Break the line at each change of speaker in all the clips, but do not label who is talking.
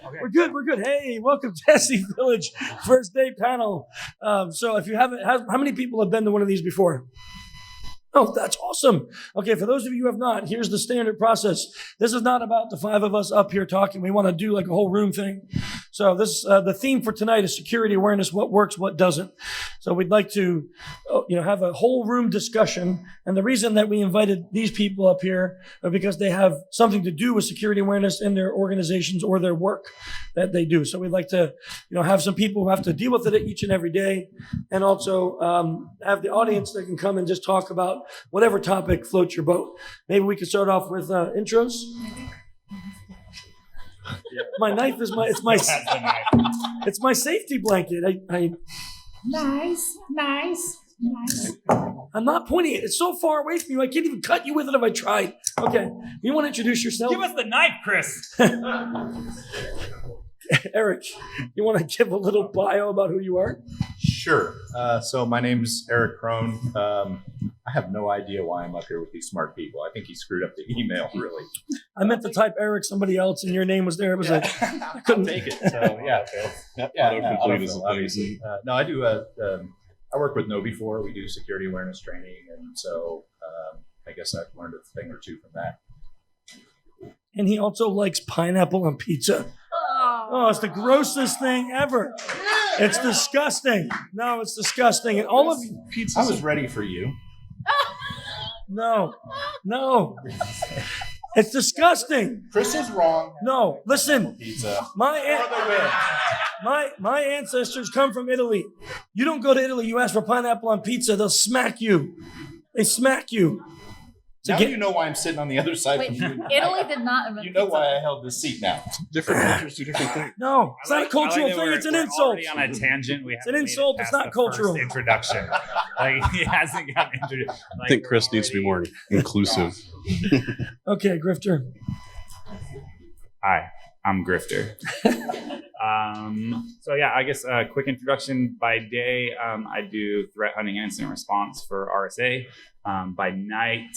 Okay.
We're good. Hey, welcome to SEVillage first day panel. So if you haven't, how many people have been to one of these before? Oh, that's awesome. Okay, for those of you who have not, here's the standard process. This is not about the five of us up here talking. We want to do like a whole room thing. So this, the theme for tonight is security awareness, what works, what doesn't. So we'd like to, have a whole room discussion. And the reason that we invited these people up here are because they have something to do with security awareness in their organizations or their work that they do. So we'd like to, have some people who have to deal with it each and every day, and also have the audience that can come and just talk about whatever topic floats your boat. Maybe we could start off with intros. My knife is it's my safety blanket.
Nice.
I'm not pointing it. It's so far away from you. I can't even cut you with it if I tried. Okay. You want to introduce yourself?
Give us the knife, Chris.
Erich, you want to give a little bio about who you are?
Sure. So my name's Erich Kron. I have no idea why I'm up here with these smart people. I think he screwed up the email, really.
I meant to type Erich somebody else, and your name was there. It was I couldn't
take it. So yeah,
Autocomplete is
obviously. No, I do. I work with KnowBe4. We do security awareness training, and so I guess I've learned a thing or two from that.
And he also likes pineapple on pizza. Oh, it's the grossest thing ever. It's disgusting. No, it's disgusting. And all of you.
I was ready for you.
No. It's disgusting.
Chris is wrong.
No, listen.
Pizza.
My ancestors come from Italy. You don't go to Italy, you ask for pineapple on pizza, they'll smack you. They smack you.
Now you know why I'm sitting on the other side from you.
Italy did not invent
You know
pizza.
why I held this seat now.
Different cultures do different things.
No, it's not a cultural thing, it's an insult.
We're already on a tangent.
It's an insult, it's not cultural.
Introduction. He hasn't gotten introduced.
I think Chris needs to be more inclusive.
Okay, Grifter.
Hi, I'm Grifter. So yeah, I guess a quick introduction. By day, I do threat hunting and incident response for RSA. By night,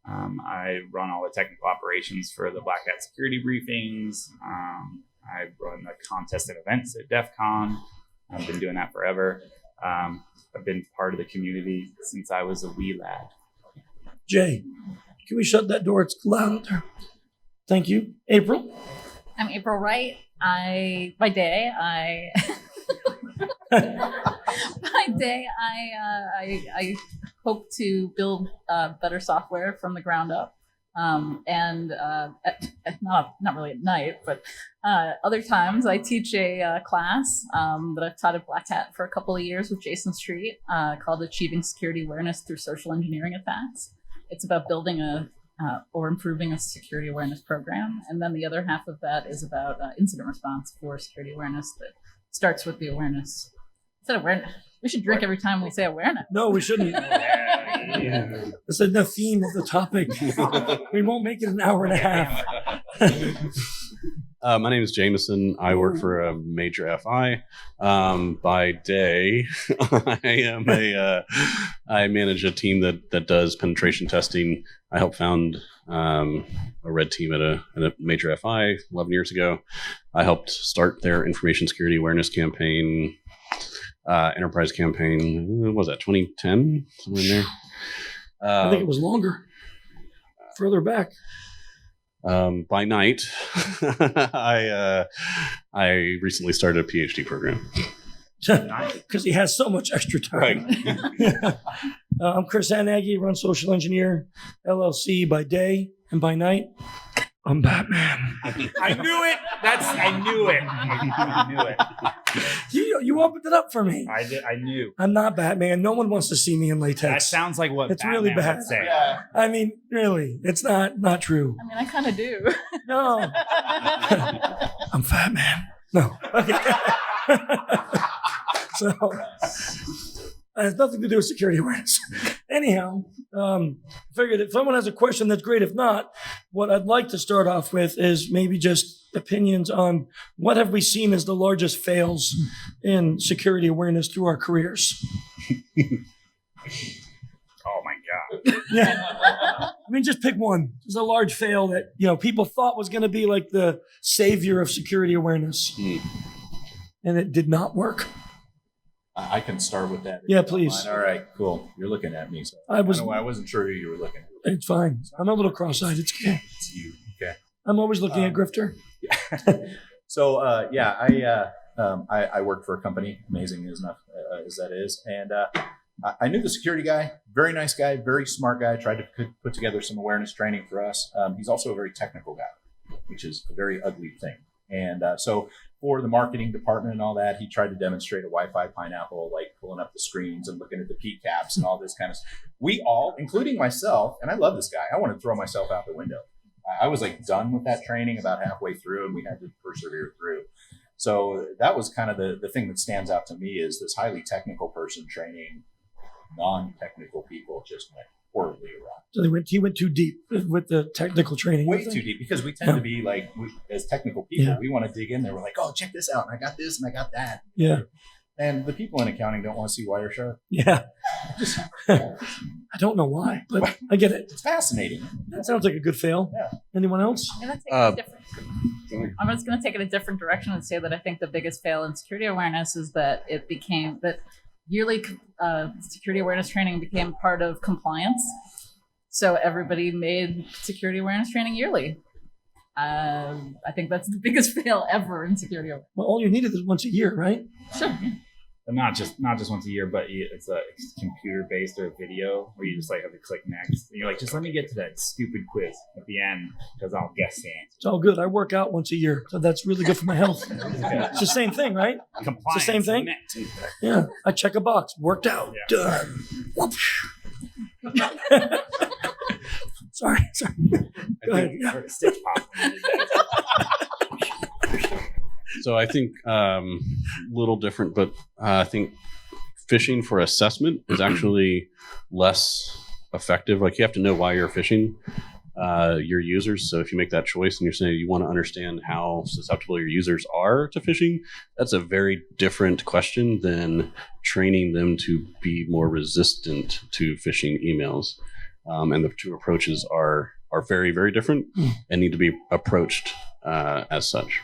I run all the technical operations for the Black Hat security briefings. I run the contests and events at DerbyCon. I've been doing that forever. I've been part of the community since I was a wee lad.
Jay, can we shut that door? It's loud out there. Thank you. April?
I'm April Wright. By day, I hope to build better software from the ground up. Not really at night, but other times I teach a class that I've taught at Black Hat for a couple of years with Jason Street called Achieving Security Awareness Through Social Engineering Attacks. It's about building or improving a security awareness program. And then the other half of that is about incident response for security awareness that starts with the awareness. Instead of awareness, we should drink every time we say awareness.
No, we shouldn't. That's the theme of the topic. We won't make it an hour and a half.
My name is Jamison. I work for a major FI. By day, I manage a team that does penetration testing. I helped found a red team at a major FI 11 years ago. I helped start their information security awareness campaign, enterprise campaign. What was that, 2010? Somewhere in there.
I think it was longer. Further back.
By night, I recently started a PhD program.
Because he has so much extra time.
Right.
I'm Chris Hadnagy, run Social Engineer LLC by day, and by night, I'm Batman.
I knew it. I knew it.
You opened it up for me.
I did. I knew.
I'm not Batman. No one wants to see me in latex.
That sounds like what
it's
Batman
really bad.
would say.
Yeah.
I mean, really, it's not true.
I mean, I kind of do.
No. I'm Fat Man. No. Okay. So, it has nothing to do with security awareness. Anyhow, figured if someone has a question, that's great. If not, what I'd like to start off with is maybe just opinions on what have we seen as the largest fails in security awareness through our careers.
Oh my God.
Yeah. I mean, just pick one. There's a large fail that, people thought was going to be like the savior of security awareness. And it did not work.
I can start with that.
Yeah, please.
All right, cool. You're looking at me. So
I
wasn't sure who you were looking at.
It's fine. I'm a little cross-eyed. It's okay.
It's you. Okay.
I'm always looking at Grifter.
Yeah. So, I worked for a company, amazing as that is. And I knew the security guy, very nice guy, very smart guy, tried to put together some awareness training for us. He's also a very technical guy, which is a very ugly thing. And so for the marketing department and all that, he tried to demonstrate a Wi-Fi pineapple, like pulling up the screens and looking at the PCAPs and all this kind of stuff. We all, including myself, and I love this guy, I want to throw myself out the window. I was like done with that training about halfway through, and we had to persevere through. So that was kind of the thing that stands out to me, is this highly technical person training non-technical people just went horribly wrong.
So he went too deep with the technical training.
Way too deep, because we tend to be like, as technical people, we want to dig in there. We're like, oh, check this out. And I got this and I got that.
Yeah.
And the people in accounting don't want to see Wireshark.
Yeah. I don't know why, but I get it.
It's fascinating.
That sounds like a good fail.
Yeah.
Anyone else?
I'm just going to take it a different direction and say that I think the biggest fail in security awareness is that yearly security awareness training became part of compliance. So everybody made security awareness training yearly. I think that's the biggest fail ever in security awareness.
Well, all you needed is once a year, right?
Sure.
But not just once a year, but it's a computer based or a video where you just like have to click next. And you're like, just let me get to that stupid quiz at the end because I'll guess the answer.
It's all good. I work out once a year, so that's really good for my health. It's the same thing, right?
Compliance.
It's the same thing. Yeah, I check a box. Worked out.
Yeah.
Done. Sorry. Go ahead. Yeah.
Stitch pop.
So I think a little different, but I think phishing for assessment is actually less effective. Like, you have to know why you're phishing your users. So if you make that choice and you're saying you want to understand how susceptible your users are to phishing, that's a very different question than training them to be more resistant to phishing emails. And the two approaches are very, very different and need to be approached as such.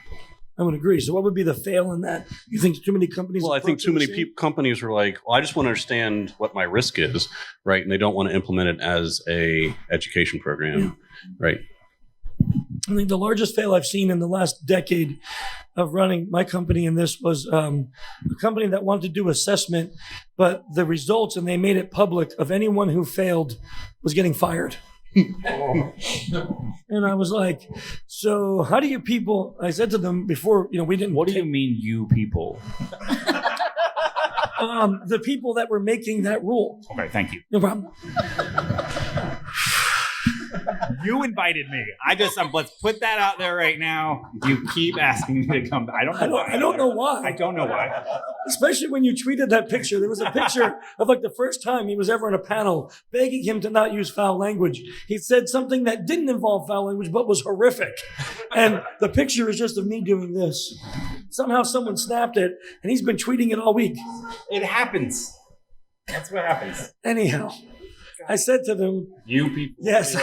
I would agree. So what would be the fail in that? You think too many companies?
Well, I think too many companies are like, well, I just want to understand what my risk is, right? And they don't want to implement it as a education program, right?
I think the largest fail I've seen in the last decade of running my company in this was a company that wanted to do assessment, but the results, and they made it public, of anyone who failed was getting fired. And I was like, so how do you people, I said to them before, we didn't.
What do you mean, you people?
The people that were making that rule.
Okay, thank you.
No problem.
You invited me. Let's put that out there right now. You keep asking me to come. I don't know why.
I don't know why.
I don't know why.
Especially when you tweeted that picture. There was a picture of like the first time he was ever in a panel begging him to not use foul language. He said something that didn't involve foul language but was horrific. And the picture is just of me doing this. Somehow someone snapped it, and he's been tweeting it all week.
It happens. That's what happens.
Anyhow, I said to them,
you people.
Yes.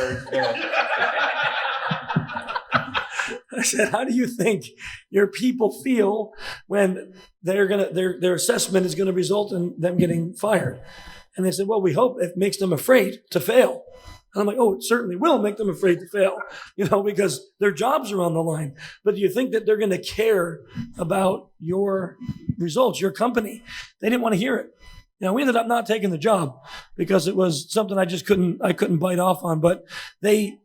I said, how do you think your people feel when their assessment is gonna result in them getting fired? And they said, well, we hope it makes them afraid to fail. And I'm like, oh, it certainly will make them afraid to fail, because their jobs are on the line. But do you think that they're going to care about your results, your company? They didn't want to hear it. We ended up not taking the job because it was something I couldn't bite off on. But they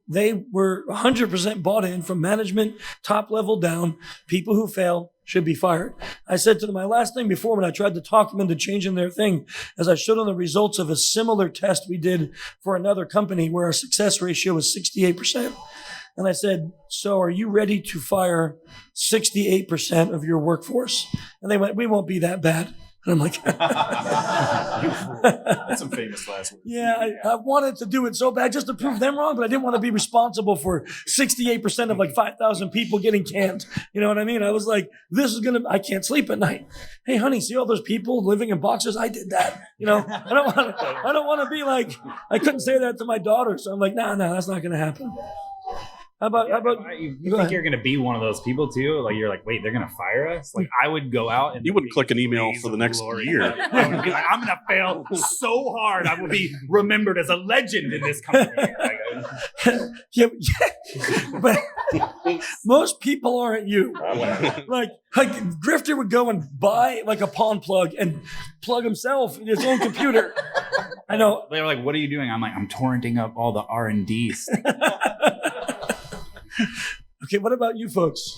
were 100% bought in from management, top level down. People who fail should be fired. I said to them, my last thing before, when I tried to talk them into changing their thing, as I showed them the results of a similar test we did for another company where our success ratio was 68%. And I said, so are you ready to fire 68% of your workforce? And they went, we won't be that bad. And I'm like,
That's some famous last words.
yeah, I wanted to do it so bad just to prove them wrong, but I didn't want to be responsible for 68% of like 5,000 people getting canned. You know what I mean? I was like, I can't sleep at night. Hey, honey, see all those people living in boxes? I did that. You know, I don't want to be like, I couldn't say that to my daughter. So I'm like, no, that's not going to happen. How about
you think you're gonna be one of those people too? Like you're like, wait, they're gonna fire us? Like I would go out and
You wouldn't click an email for the next year.
I would be like, I'm gonna fail so hard. I will be remembered as a legend in this company.
yeah, but most people aren't you. Like Grifter would go and buy like a pawn plug and plug himself in his own computer. I know.
They were like, what are you doing? I'm like, I'm torrenting up all the R&D stuff.
Okay, what about you folks?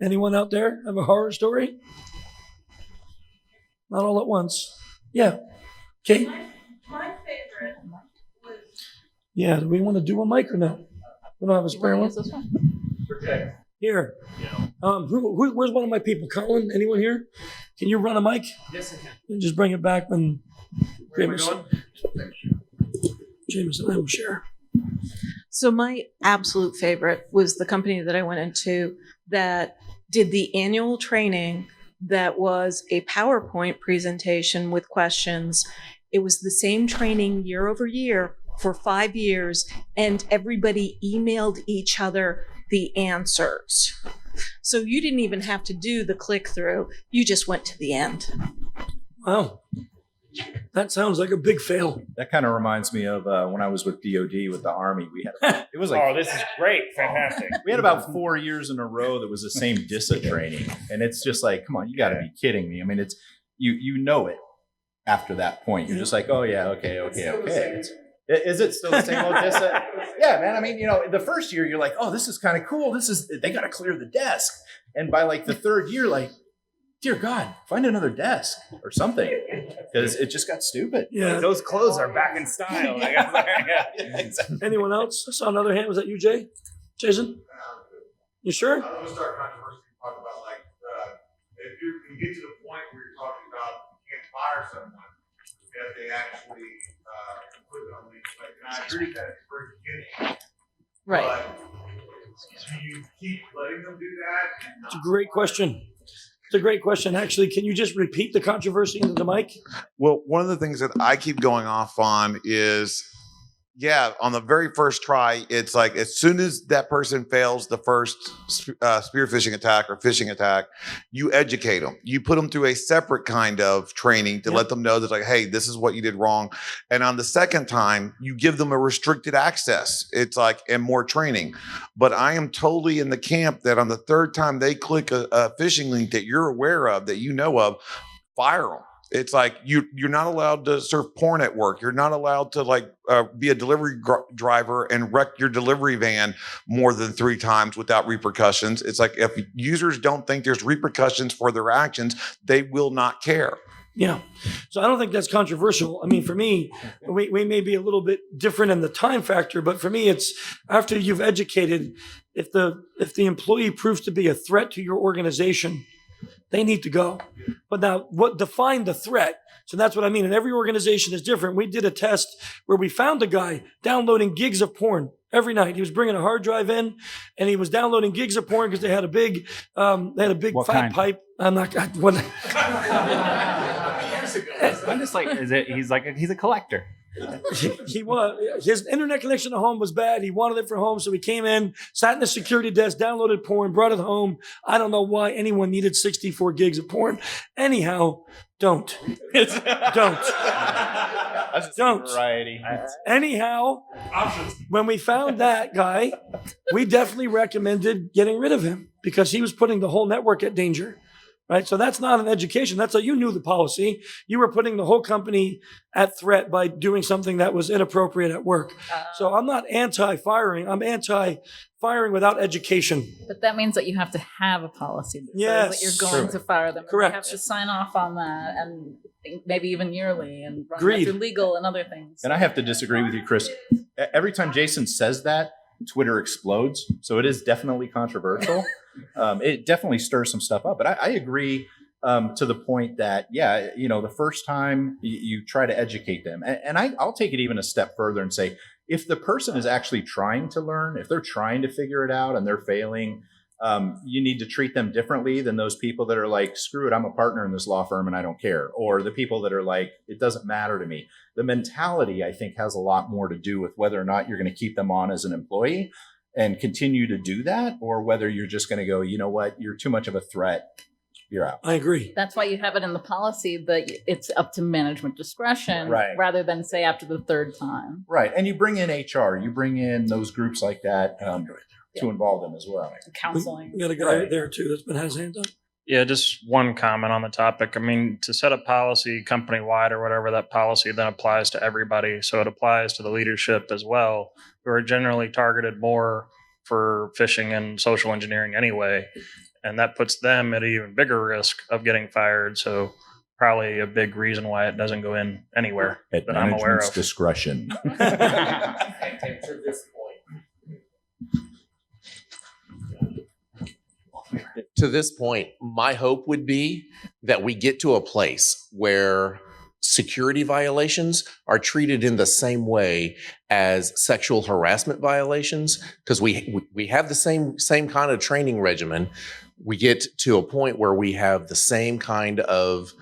Anyone out there have a horror story? Not all at once. Yeah. Okay.
My favorite was...
Yeah, do we want to do a mic or no? We don't have a spare one?
Use this one?
Here. Where's one of my people? Colin, anyone here? Can you run a mic?
Yes, I can.
And just bring it back when
Jamison.
Jamison, I will share.
So my absolute favorite was the company that I went into that did the annual training that was a PowerPoint presentation with questions. It was the same training year over year for 5 years, and everybody emailed each other the answers. So you didn't even have to do the click through. You just went to the end.
Wow. That sounds like a big fail.
That kind of reminds me of when I was with DOD with the Army. We had it was like
this is great, fantastic.
we had about 4 years in a row that was the same DISA training, and it's just like, come on, you got to be kidding me. I mean, it's you know it after that point. You're just like, oh yeah, okay. Is it still the same old DISA? Yeah, man. I mean, the first year you're like, oh, this is kind of cool. They got to clear the desk, and by like the third year, like, dear God, find another desk or something, because it just got stupid.
Yeah.
Those clothes are back in style.
Exactly.
Anyone else? I saw another hand. Was that you, Jay? Jason? You sure?
I'm going to start controversy and talk about if you get to the point where you're talking about you can't fire someone if they actually put it on leave. And I agree that at the very beginning.
Right.
But do you keep letting them do that?
It's a great question. It's a great question. Actually, can you just repeat the controversy into the mic?
Well, one of the things that I keep going off on is, on the very first try, it's like as soon as that person fails the first spear phishing attack or phishing attack, you educate them. You put them through a separate kind of training to let them know that, like, hey, this is what you did wrong. And on the second time, you give them a restricted access. It's like, and more training. But I am totally in the camp that on the third time they click a phishing link that you're aware of, that you know of, fire them. It's like you're not allowed to surf porn at work. You're not allowed to be a delivery driver and wreck your delivery van more than 3 times without repercussions. It's like if users don't think there's repercussions for their actions, they will not care.
Yeah. So I don't think that's controversial. I mean, for me, we may be a little bit different in the time factor, but for me, it's after you've educated, if the employee proves to be a threat to your organization, they need to go. But now, what define the threat? So that's what I mean. And every organization is different. We did a test where we found a guy downloading gigs of porn every night. He was bringing a hard drive in, and he was downloading gigs of porn because they had a big
What
fat
kind?
pipe. I'm not. What?
I'm just like, he's a collector.
He was. His internet connection to home was bad. He wanted it for home, so he came in, sat in the security desk, downloaded porn, brought it home. I don't know why anyone needed 64 gigs of porn. Anyhow, don't. Don't.
Variety.
Anyhow, when we found that guy, we definitely recommended getting rid of him because he was putting the whole network at danger. Right. So that's not an education. That's how you knew the policy. You were putting the whole company at threat by doing something that was inappropriate at work. So I'm not anti-firing. I'm anti-firing without education.
But that means that you have to have a policy that says that you're going to fire them.
Correct.
You have to sign off on that, and maybe even yearly, and run
Agreed.
that through legal and other things.
And I have to disagree with you, Chris. Every time Jason says that, Twitter explodes. So it is definitely controversial. It definitely stirs some stuff up. But I agree. to the point that, the first time you try to educate them. And I'll take it even a step further and say, if the person is actually trying to learn, if they're trying to figure it out and they're failing, you need to treat them differently than those people that are like, screw it, I'm a partner in this law firm and I don't care. Or the people that are like, it doesn't matter to me. The mentality, I think, has a lot more to do with whether or not you're going to keep them on as an employee and continue to do that, or whether you're just going to go, you know what, you're too much of a threat. You're out.
I agree.
That's why you have it in the policy that it's up to management discretion,
Right.
rather than say after the third time.
Right. And you bring in HR, you bring in those groups like that to involve them as well.
Counseling.
We got a guy there too that's been has hands up.
Yeah, just one comment on the topic. I mean, to set a policy company-wide or whatever, that policy then applies to everybody. So it applies to the leadership as well, who are generally targeted more for phishing and social engineering anyway. And that puts them at an even bigger risk of getting fired. So probably a big reason why it doesn't go in anywhere
At
that I'm aware
management's
of.
discretion.
To this point, my hope would be that we get to a place where security violations are treated in the same way as sexual harassment violations, because we have the same kind of training regimen. We get to a point where we have the same kind of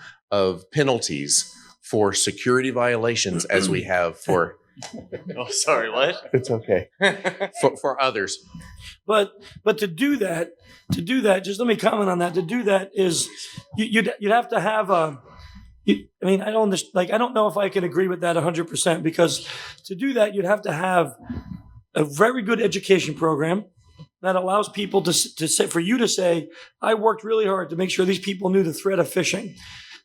penalties for security violations as we have for oh, sorry, what? It's okay. For others.
But to do that, just let me comment on that. To do that is you'd have to have I don't know if I can agree with that 100%, because to do that you'd have to have a very good education program that allows people to say, for you to say, I worked really hard to make sure these people knew the threat of phishing,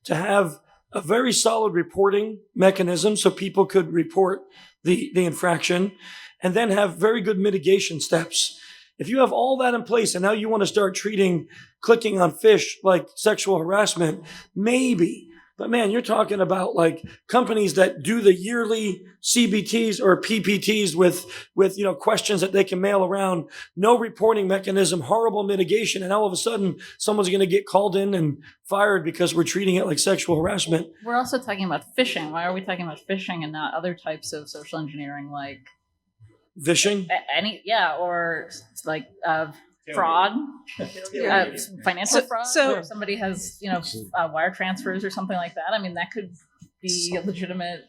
to have a very solid reporting mechanism so people could report the infraction, and then have very good mitigation steps. If you have all that in place and now you want to start treating clicking on fish like sexual harassment, maybe. But man, you're talking about like companies that do the yearly CBTs or PPTs with questions that they can mail around, no reporting mechanism, horrible mitigation, and all of a sudden someone's going to get called in and fired because we're treating it like sexual harassment.
We're also talking about phishing. Why are we talking about phishing and not other types of social engineering, like
Phishing?
or like fraud, financial fraud, where somebody has wire transfers or something like that. I mean, that could be a legitimate.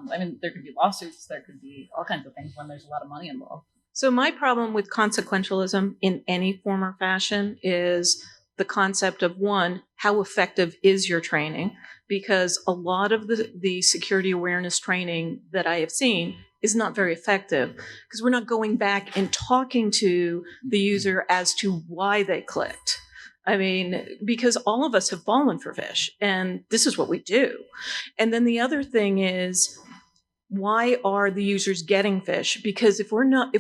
There could be lawsuits. There could be all kinds of things when there's a lot of money involved.
So my problem with consequentialism in any form or fashion is the concept of, one, how effective is your training? Because a lot of the security awareness training that I have seen is not very effective, because we're not going back and talking to the user as to why they clicked. I mean, because all of us have fallen for fish, and this is what we do. And then the other thing is, why are the users getting fish? Because if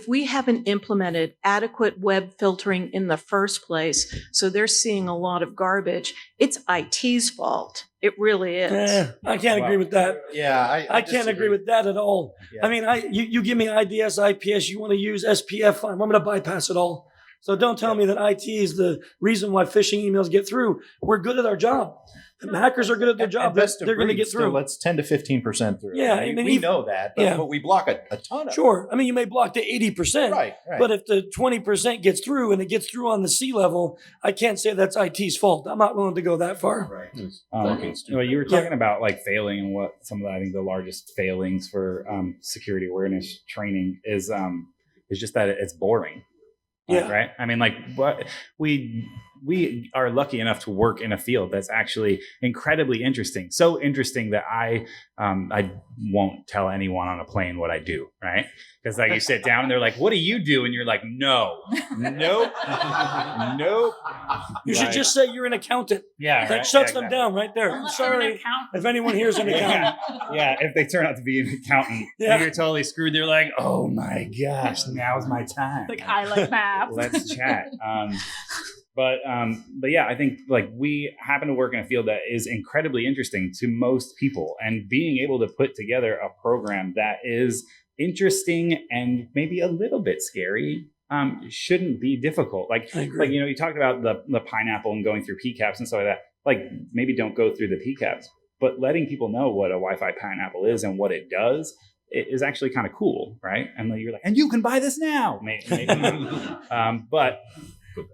we haven't implemented adequate web filtering in the first place, so they're seeing a lot of garbage, it's IT's fault. It really is.
I can't agree with that.
Yeah,
I can't agree with that at all. Yeah. I mean, you give me IDS, IPS, you want to use SPF, fine. I'm going to bypass it all. So don't tell me that IT is the reason why phishing emails get through. We're good at our job. The hackers are good at their job. They're going to get through.
Let's 10 to 15% through.
Yeah,
I mean, we know that, but we block a ton of.
Sure. I mean, you may block to 80%.
Right.
But if the 20% gets through and it gets through on the C level, I can't say that's IT's fault. I'm not willing to go that far.
Right. You were talking about like failing, and what some of the, I think the largest failings for security awareness training is just that it's boring.
Yeah.
Right. I mean, like what we are lucky enough to work in a field that's actually incredibly interesting. So interesting that I won't tell anyone on a plane what I do. Right. Because like you sit down and they're like, what do you do? And you're like, nope.
You should just say you're an accountant.
Yeah.
That shuts them down right there. I'm sorry if anyone here's an accountant.
Yeah. If they turn out to be an accountant, and you're totally screwed. They're like, oh my gosh, now's my time.
Like I like math.
Let's chat. But yeah, I think like we happen to work in a field that is incredibly interesting to most people, and being able to put together a program that is interesting and maybe a little bit scary shouldn't be difficult. Like you talked about the pineapple and going through PCAPs and stuff like that. like maybe don't go through the PCAPs, but letting people know what a Wi-Fi pineapple is and what it does, it is actually kind of cool, right? And like, you're like, and you can buy this now, maybe. But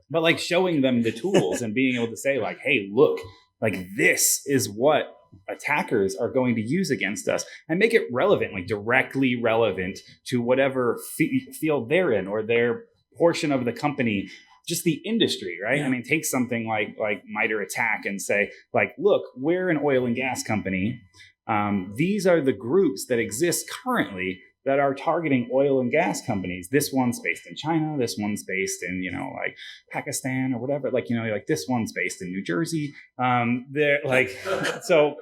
like showing them the tools and being able to say like, hey, look, like this is what attackers are going to use against us, and make it relevant, like directly relevant to whatever field they're in or their portion of the company, just the industry, right? I mean, take something like MITRE ATT&CK and say like, look, we're an oil and gas company. These are the groups that exist currently that are targeting oil and gas companies. This one's based in China. This one's based in, like Pakistan or whatever. Like, like this one's based in New Jersey. They're like, so,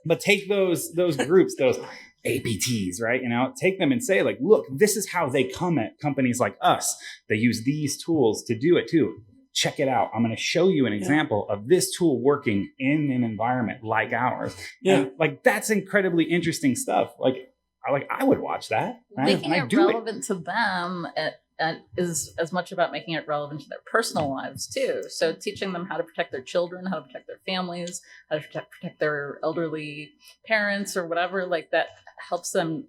but take those groups, those APTs, right? Take them and say like, look, this is how they come at companies like us. They use these tools to do it too. Check it out. I'm going to show you an example of this tool working in an environment like ours. Yeah. And, like, that's incredibly interesting stuff. I would watch that. Right?
Making it relevant to them is as much about making it relevant to their personal lives too. So teaching them how to protect their children, how to protect their families, how to protect their elderly parents or whatever, like that helps them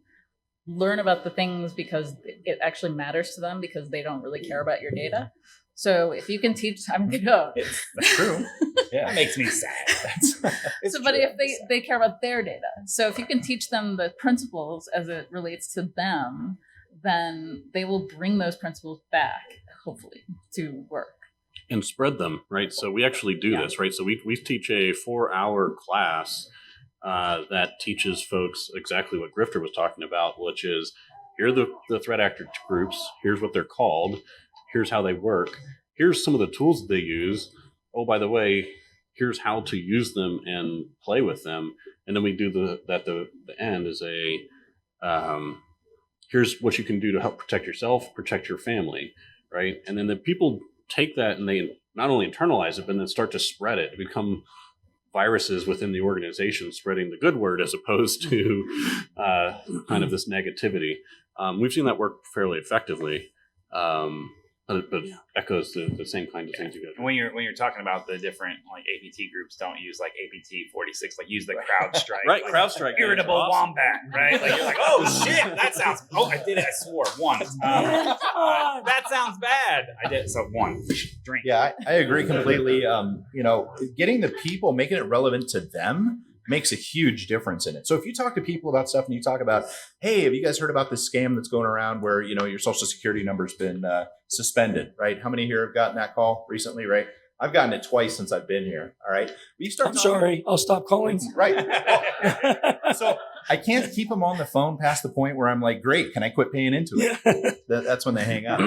learn about the things because it actually matters to them because they don't really care about your data. So if you can teach,
that's true. Yeah, it makes me sad.
But if they care about their data, so if you can teach them the principles as it relates to them, then they will bring those principles back, hopefully, to work.
And spread them, right? So we actually do this, right? So we teach a 4-hour class that teaches folks exactly what Grifter was talking about, which is here are the threat actor groups, here's what they're called, here's how they work, here's some of the tools that they use. Oh, by the way, here's how to use them and play with them. And then we do the end is here's what you can do to help protect yourself, protect your family, right? And then the people take that and they not only internalize it, but then start to spread it, become viruses within the organization, spreading the good word as opposed to kind of this negativity. We've seen that work fairly effectively. But echoes the same kind of things you guys.
When you're talking about the different like APT groups, don't use like APT 46. Like use the CrowdStrike.
Right, like, CrowdStrike.
Irritable wombat. Right. Like you're like, oh shit, that sounds. Oh, I did it. I swore once. That sounds bad. I did. So one drink.
Yeah, I agree completely. Getting the people, making it relevant to them makes a huge difference in it. So if you talk to people about stuff and you talk about, hey, have you guys heard about this scam that's going around where, your social security number's been suspended, right? How many here have gotten that call recently, right? I've gotten it twice since I've been here. All right.
I'm sorry. I'll stop calling.
Right. So I can't keep them on the phone past the point where I'm like, great, can I quit paying into it? That's when they hang up.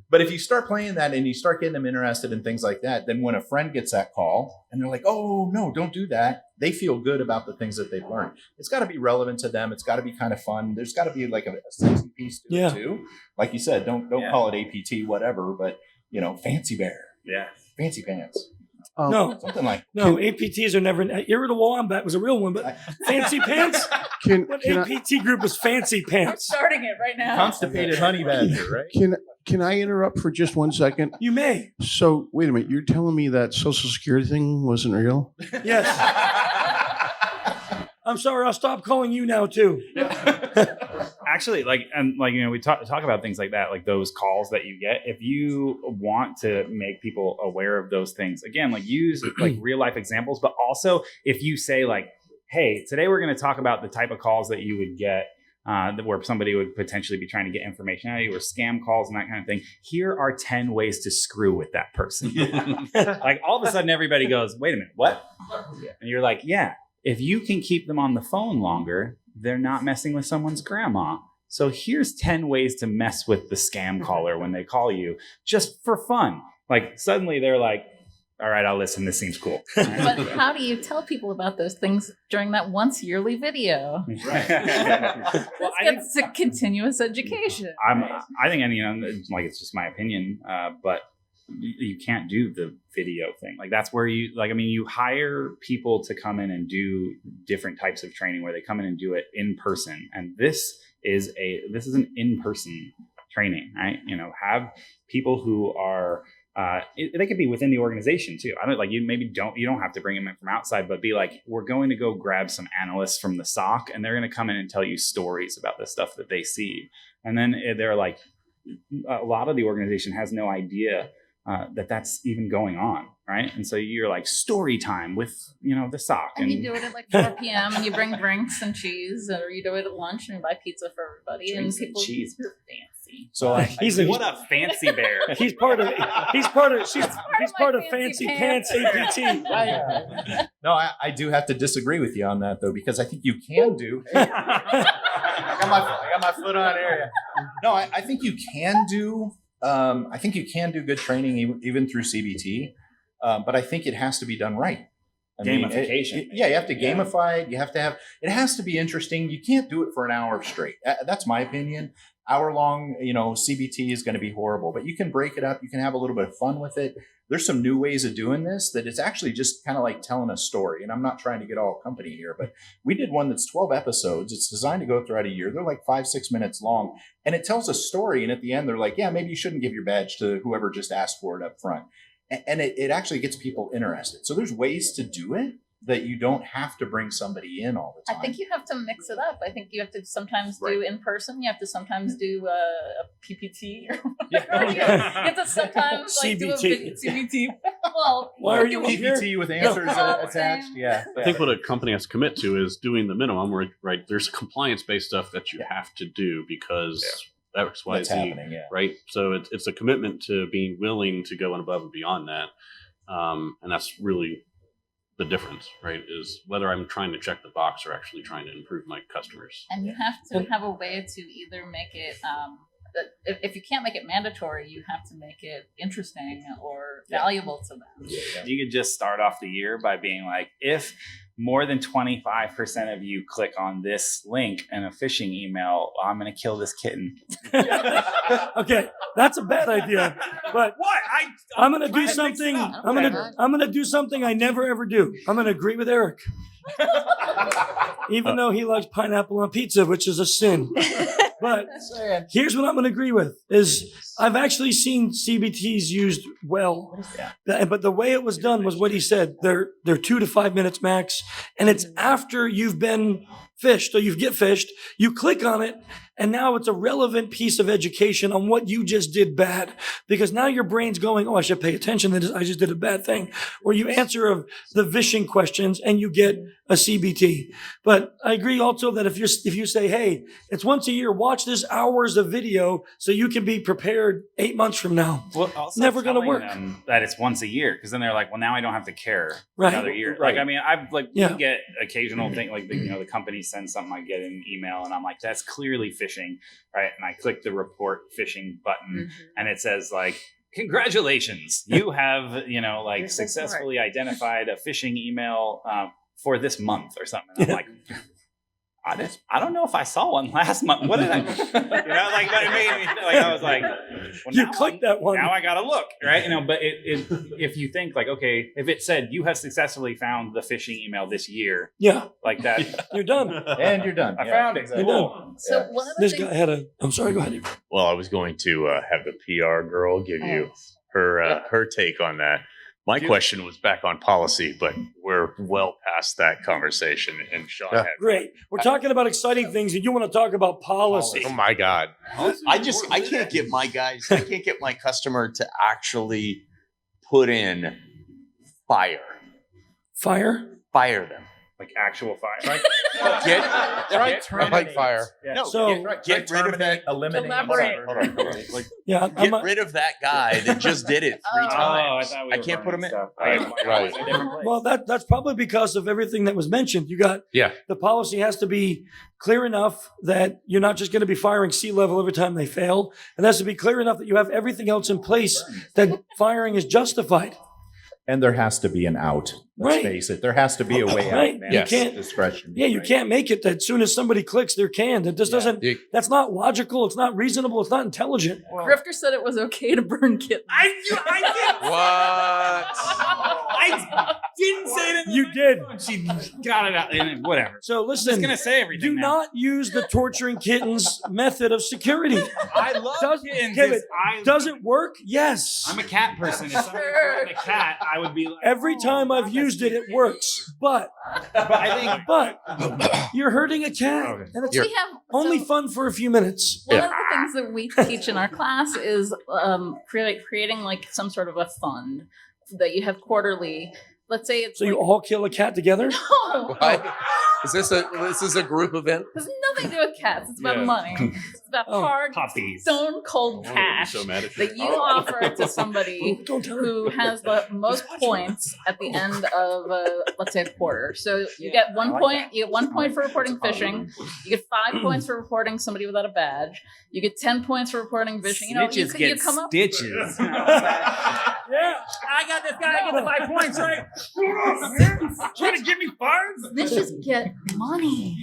But if you start playing that and you start getting them interested in things like that, then when a friend gets that call and they're like, oh, no, don't do that. They feel good about the things that they've learned. It's got to be relevant to them. It's got to be kind of fun. There's got to be like a sexy piece to it too. Like you said, don't call it APT, whatever, but fancy bear.
Yeah.
Fancy pants.
No,
something like
APTs are never. Irritable wombat was a real one, but fancy pants. APT group was fancy pants.
I'm starting it right now.
Constipated honey badger, right?
Can I interrupt for just 1 second?
You may.
So wait a minute, you're telling me that Social Security thing wasn't real?
Yes. I'm sorry. I'll stop calling you now too.
Actually, we talk about things like that, like those calls that you get. If you want to make people aware of those things, again, like use like real life examples, but also if you say like, hey, today we're going to talk about the type of calls that you would get where somebody would potentially be trying to get information out of you or scam calls and that kind of thing. Here are 10 ways to screw with that person. Like all of a sudden everybody goes, wait a minute, what? And you're like, yeah, if you can keep them on the phone longer, they're not messing with someone's grandma. So here's 10 ways to mess with the scam caller when they call you just for fun. Like suddenly they're like, all right, I'll listen. This seems cool.
But how do you tell people about those things during that once yearly video?
Right.
Well, it's a continuous education.
I think, it's just my opinion, but you can't do the video thing. Like that's where you hire people to come in and do different types of training where they come in and do it in person. And this is an in-person training, right? Have people who are they could be within the organization too. I don't like you don't have to bring them in from outside, but be like, we're going to go grab some analysts from the SOC and they're going to come in and tell you stories about the stuff that they see. And then they're like, a lot of the organization has no idea that that's even going on, right? And so you're like story time with the SOC,
and you do it at like 4 p.m. and you bring drinks and cheese, or you do it at lunch and you buy pizza for everybody.
Drinks
and people
cheese.
are fancy.
So
What a fancy bear.
He's part of Fancy Pants APT.
No, I do have to disagree with you on that though, because I think you can do. I got my foot on area. No, I think you can do. I think you can do good training even through CBT, but I think it has to be done right.
Gamification.
You have to gamify it. You have to have. It has to be interesting. You can't do it for an hour straight. That's my opinion. Hour-long, CBT is going to be horrible, but you can break it up. You can have a little bit of fun with it. There's some new ways of doing this that it's actually just kind of like telling a story. And I'm not trying to get all company here, but we did one that's 12 episodes. It's designed to go throughout a year. They're like 5-6 minutes long, and it tells a story. And at the end, they're like, yeah, maybe you shouldn't give your badge to whoever just asked for it up front. And it actually gets people interested. So there's ways to do it that you don't have to bring somebody in all the time.
I think you have to mix it up. I think you have to sometimes do in person. You have to sometimes do a PPT. Or whatever. You have to sometimes do a big CBT. Well,
why are you
PPT with answers attached? Yeah.
I think what a company has to commit to is doing the minimum. Right? There's compliance-based stuff that you have to do because X, Y,
That's
Z.
happening.
Right. So it's a commitment to being willing to go above and beyond that, and that's really the difference, right? Is whether I'm trying to check the box or actually trying to improve my customers.
And you have to have a way to either make it, if you can't make it mandatory, you have to make it interesting or valuable to them.
You could just start off the year by being like, if more than 25% of you click on this link in a phishing email, I'm going to kill this kitten.
Okay, that's a bad idea. But
What?
I'm going to do something. I'm going to do something I never ever do. I'm going to agree with Erich, even though he likes pineapple on pizza, which is a sin. But here's what I'm going to agree with: is I've actually seen CBTs used well, but the way it was done was what he said. They're 2 to 5 minutes max, and it's after you've been phished, so you get phished. You click on it, and now it's a relevant piece of education on what you just did bad, because now your brain's going, oh, I should pay attention to this. I just did a bad thing. Or you answer the phishing questions and you get a CBT. But I agree also that if you say, hey, it's once a year, watch this hours of video so you can be prepared 8 months from now.
Well, also
never going to work.
Them that it's once a year, because then they're like, well, now I don't have to care
Right.
another year.
Right.
Like, I mean, we get occasional thing like the company sends something, I get an email, and I'm like, that's clearly phishing, right? And I click the report phishing button, and it says like, congratulations, you have successfully identified a phishing email for this month or something. And I'm like, I don't know if I saw one last month. What did I? But it made me like I was like, well,
You clicked that one.
Now I gotta look, right? But if you think like, okay, if it said you have successfully found the phishing email this year, like that,
you're done.
And you're done.
I found it.
You're done.
So one of the
This
things,
guy had I'm sorry, go ahead.
Well, I was going to have the PR girl give you her take on that. My question was back on policy, but we're well past that conversation. And Sean had
Great. We're talking about exciting things, and you want to talk about policy.
Oh my God!
I can't get my customer to actually put in fire them.
like actual fire.
I like fire.
Yeah.
So
Get rid of that.
Eliminate.
Elaborate.
Hold on.
yeah,
Get rid of that guy that just did it 3 times.
I
can't put him in.
Right.
well, that's probably because of everything that was mentioned. You got the policy has to be clear enough that you're not just going to be firing C-level every time they fail. It has to be clear enough that you have everything else in place that firing is justified.
And there has to be an out. Let's face it. There has to be a way
Right.
out, man.
You can't-
Discretion.
Yeah, you can't make it that as soon as somebody clicks, they're canned. It just doesn't, that's not logical. It's not reasonable. It's not intelligent.
Grifter said it was okay to burn kittens.
I
What?
didn't say it in
You did.
She got it out and whatever.
So
I'm just
listen,
gonna say everything.
do
now.
not use the torturing kittens method of security.
I love kittens.
Kevin,
I-
does it work? Yes.
I'm a cat person. If somebody threatened a cat, I would be like,
Every time I've used it, it works. But you're hurting a cat,
Okay.
and it's
We have
only
so
fun for a few minutes.
one of the things that we teach in our class is creating like some sort of a fund that you have quarterly. Let's say it's
So you all kill a cat together?
Why? Is this a group event?
There's nothing to do with cats. It's about
Yeah.
money. It's about hard,
puppies.
stone cold
I'm
cash
so mad at
that you offer to somebody
Don't tell her.
who has the most points at the end of let's say a quarter. So you get 1 point. You get 1 point for reporting phishing. You get 5 points for reporting somebody without a badge. You get 10 points for reporting phishing. You know, you come up.
stitches.
Yeah.
I got this guy. I get the 5 points, right? Trying to give me bars?
Snitches get money.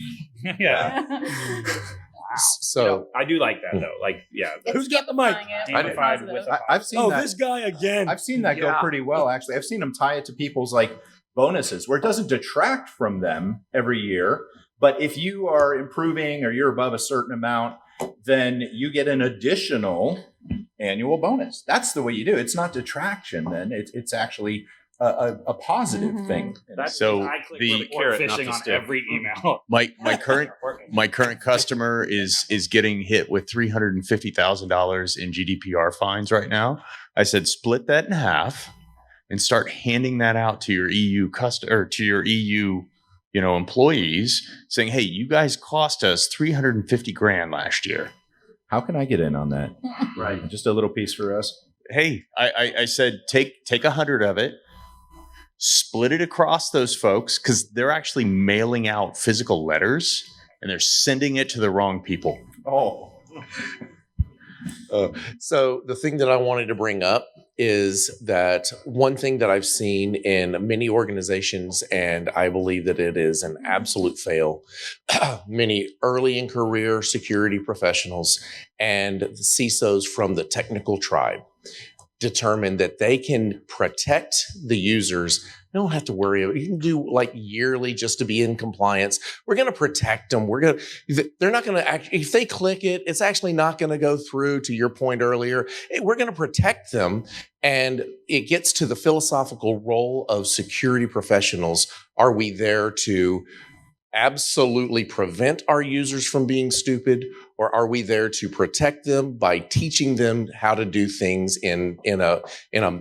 Yeah.
So
I do like that though. Like, yeah.
Who's got the mic?
Gamified with a
I've seen
Oh,
that.
this guy again.
I've seen that go pretty well, actually. I've seen them tie it to people's like bonuses where it doesn't detract from them every year. But if you are improving or you're above a certain amount, then you get an additional annual bonus. That's the way you do it. It's not detraction then. It's actually a positive thing.
That's
So
I click
the
report
carrot, not
phishing
the
on
stick.
every email.
my current customer is getting hit with $350,000 in GDPR fines right now. I said split that in half and start handing that out to your EU to your EU employees, saying, "Hey, you guys cost us 350 grand last year."
How can I get in on that? Right. Just a little piece for us.
Hey, I said take 100 of it, split it across those folks because they're actually mailing out physical letters and they're sending it to the wrong people.
Oh.
So the thing that I wanted to bring up is that one thing that I've seen in many organizations, and I believe that it is an absolute fail, many early in career security professionals and the CISOs from the technical tribe determine that they can protect the users. They don't have to worry about it. You can do like yearly just to be in compliance. We're going to protect them. They're not going to if they click it, it's actually not going to go through, to your point earlier. We're going to protect them. And it gets to the philosophical role of security professionals. Are we there to absolutely prevent our users from being stupid, or are we there to protect them by teaching them how to do things in a